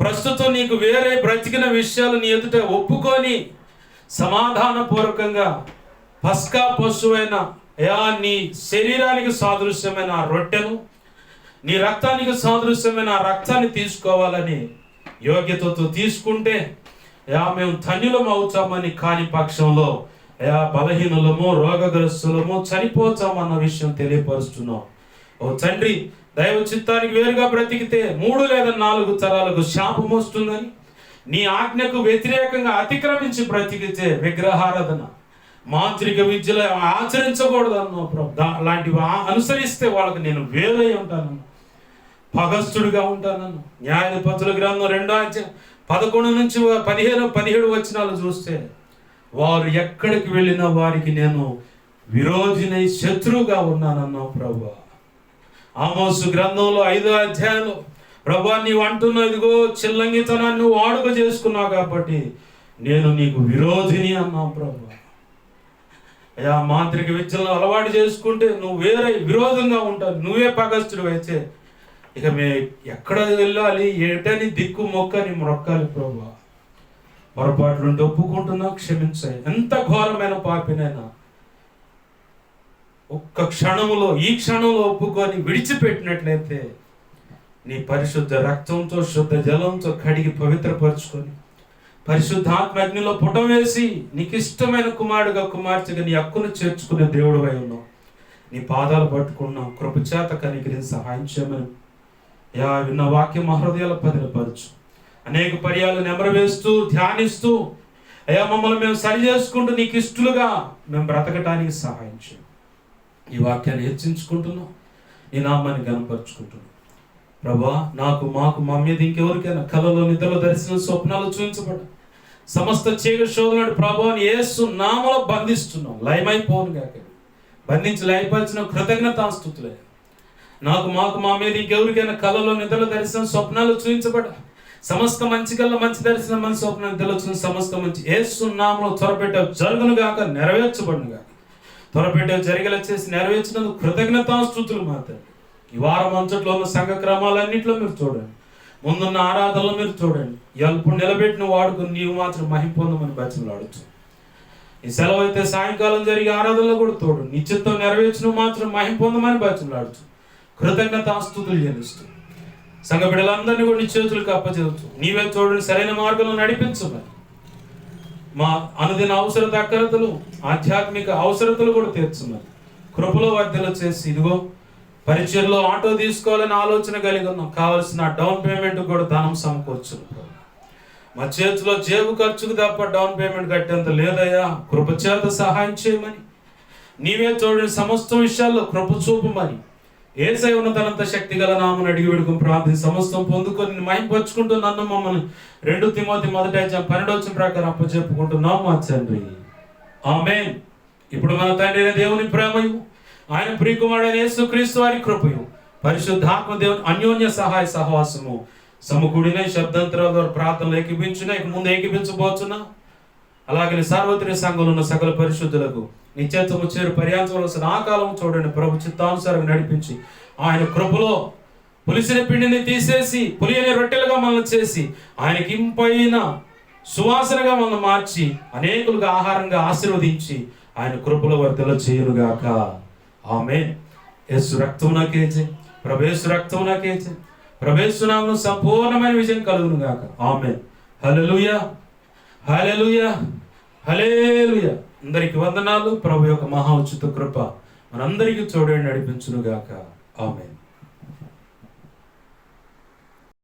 ప్రస్తుతం నీకు వేరే బ్రతికిన విషయాలు నీ ఎదుట ఒప్పుకొని సమాధానపూర్వకంగా పస్కా పశువైన నీ శరీరానికి సాదృశ్యమైన ఆ రొట్టెను, నీ రక్తానికి సాదృశ్యమైన ఆ రక్తాన్ని తీసుకోవాలని యోగ్యతతో తీసుకుంటే మేము ధన్యులం అవుతామని, కాని పక్షంలో బలహీనులము, రోగగ్రస్తులము, చనిపోతామన్న విషయం తెలియపరుస్తున్నాం. ఓ తండ్రి, దైవ చిత్తానికి వేరుగా బ్రతికితే 3 లేదా 4 తరాలకు శాపం వస్తుందని, నీ ఆజ్ఞకు వ్యతిరేకంగా అతిక్రమించి బ్రతికితే విగ్రహారాధన, మాంత్రిక విద్యలు ఆచరించకూడదు అన్నావు ప్రభు. అలాంటివి అనుసరిస్తే వాళ్ళకి నేను వేరై ఉంటానన్నా, పగస్తుడిగా ఉంటానన్నా. న్యాయాధిపతుల గ్రంథం 2వ అధ్యాయం 11 నుంచి 17 వచనాలు చూస్తే, వారు ఎక్కడికి వెళ్ళినా వారికి నేను విరోధినై శత్రువుగా ఉన్నానన్నావు ప్రభు. ఆమోసు గ్రంథంలో 5వ అధ్యాయంలో, ప్రభు నీవు అంటున్నావు, ఇదిగో చిల్లంగితనాన్ని నువ్వు వాడుక చేసుకున్నావు కాబట్టి నేను నీకు విరోధిని అన్నావు ప్రభు. మాంత్రిక విద్యలను అలవాటు చేసుకుంటే నువ్వు వేరే విరోధంగా ఉంటావు, నువ్వే పగస్తుడు అయితే ఇక ఎక్కడ వెళ్ళాలి, ఏటని దిక్కు మొక్కని మొక్కాలి ప్రభు. పొరపాట్లుంటే ఒప్పుకుంటున్నా, క్షమించాయి. ఎంత ఘోరమైన పాపినైనా ఒక్క క్షణములో, ఈ క్షణంలో ఒప్పుకొని విడిచిపెట్టినట్లయితే నీ పరిశుద్ధ రక్తంతో, శుద్ధ జలంతో కడిగి పవిత్రపరచుకొని పరిశుద్ధాత్మ అగ్నిలో పుటం వేసి నీకు ఇష్టమైన కుమారుడుగా, కుమార్తెగా నీ హక్కును చేర్చుకునే దేవుడు అయి ఉన్నావు. నీ పాదాలు పట్టుకున్నావు, కృపచేత కనికరించి సహాయం చేయమని విన్న వాక్యం మా హృదయాలు భద్రపరచు. అనేక పర్యాలు నెమరవేస్తూ ధ్యానిస్తూ మమ్మల్ని మేము సరి చేసుకుంటూ నీకు ఇష్టలుగా మేము బ్రతకటానికి సహాయం చేయం. ఈ వాక్యాన్ని హెచ్చించుకుంటున్నాం, నీ నామాన్ని గణపరుచుకుంటున్నాం ప్రభా. నాకు, మాకు, మా మీద ఇంకెవరికైనా కలలో, నిద్రలో, దర్శనం, స్వప్నాలు చూపించబడ్డ సమస్త చీకటి శోధనడు ప్రభావాన్ని యేసు నామములో బంధిస్తున్నాం. లయమైపోను గాక, బంధించి లయపరిచిన కృతజ్ఞతాస్తుతులే. నాకు, మాకు, మా మీద ఇంకెవరికైనా కలలో, నిద్రలో, దర్శనం, స్వప్నాలు చూపించబడ్డ సమస్త మంచి కల్లా మంచి దర్శనం, మంచి స్వప్నం, నిద్రలో చూసిన సమస్త మంచి యేసు నామములో త్వరపెట్టే జరుగును గాక, నెరవేర్చబడును గాక. త్వరపెట్టే జరిగేలా చేసి నెరవేర్చినందుకు కృతజ్ఞతాస్తుతులు మాత్రం. ఈ వారం అంతట్లో ఉన్న సంఘ క్రమాలన్నింటిలో మీరు చూడండి, ముందున్న ఆరాధనలో మీరు చూడండి. ఇప్పుడు నిలబెట్టిన వాడుకుని నీవు మాత్రం మహిమ పొందమని బతిమలాడుతూ, ఈ సెలవు అయితే సాయంకాలం జరిగే ఆరాధనలో కూడా తోడు నీ చిత్తం నెరవేర్చిన మాత్రం మహిమ పొందమని బతిమలాడుతూ కృతజ్ఞతాస్తుతులు చెల్లిస్తూ సంఘ బిడ్డలందరినీ కూడా నీ చేతులకు అప్పచెబుతూ నీవే తోడుని సరైన మార్గంలో నడిపించమని, మా అనుదిన అవసరత అక్కరతలు, ఆధ్యాత్మిక అవసరతలు కూడా తీర్చమని కృపలో వర్ధలు చేసి, ఇదిగో పరిచయంలో ఆటో తీసుకోవాలని ఆలోచన కలిగి ఉన్నాం, కావాల్సిన డౌన్ పేమెంట్ కూడా ధనం సమకూర్చు. మా చేతిలో జేబు ఖర్చుకు తప్ప డౌన్ పేమెంట్ కట్టేంత లేదయ్యా, కృపచేత సహాయం చేయమని, నీవే చూడని సమస్త విషయాల్లో కృప చూపమని యేసై ఉన్నతనంత శక్తి గల నామని అడిగి వేడుకుని ప్రార్థన సమస్తం పొందుకొని మహింపరుచుకుంటూ నన్ను మమ్మల్ని 2 తిమోతి 1:12 ప్రకారం అప్పచెప్పుకుంటున్నాం మా తండ్రి. ఆమేన్. ఇప్పుడు మన తండ్రి అయిన దేవుని ప్రేమయు, ఆయన ప్రియకుమారుడైన యేసుక్రీస్తు వారి కృపయు, పరిశుద్ధాత్మ దేవుని అన్యోన్య సహాయ సహవాసము సమకూడిన శబ్దాంతరాల ద్వారా ప్రార్థనలు ఏకీపించిన, ఇక ముందు ఏకీపించబోతున్నా. అలాగే సార్వత్రిక సంఘంలో ఉన్న సకల పరిశుద్ధులకు నిత్యత్వము చేరు పర్యాంతవలసిన ఆ కాలం చూడండి ప్రభు చిత్తానుసారంగా నడిపించి, ఆయన కృపలో పులిసిన పిండిని తీసేసి పులియని రొట్టెలుగా మనల్ని చేసి, ఆయనకి ఇంపైన సువాసనగా మనల్ని మార్చి అనేకులుగా ఆహారంగా ఆశీర్వదించి ఆయన కృపలో వర్ధల చేయునుగాక. ఆమేన్. యేసు రక్తం నాకేచే, ప్రభేసు రక్తం నాకేచే, ప్రభేసునామను సంపూర్ణమైన విజయం కలుగును గాక. ఆమేన్. హల్లెలూయా, హల్లెలూయా, హల్లెలూయా. అందరికి వందనాలు. ప్రభు యొక్క మహా ఉచిత కృప మనందరికీ తోడే నడిపించునుగాక. ఆమేన్.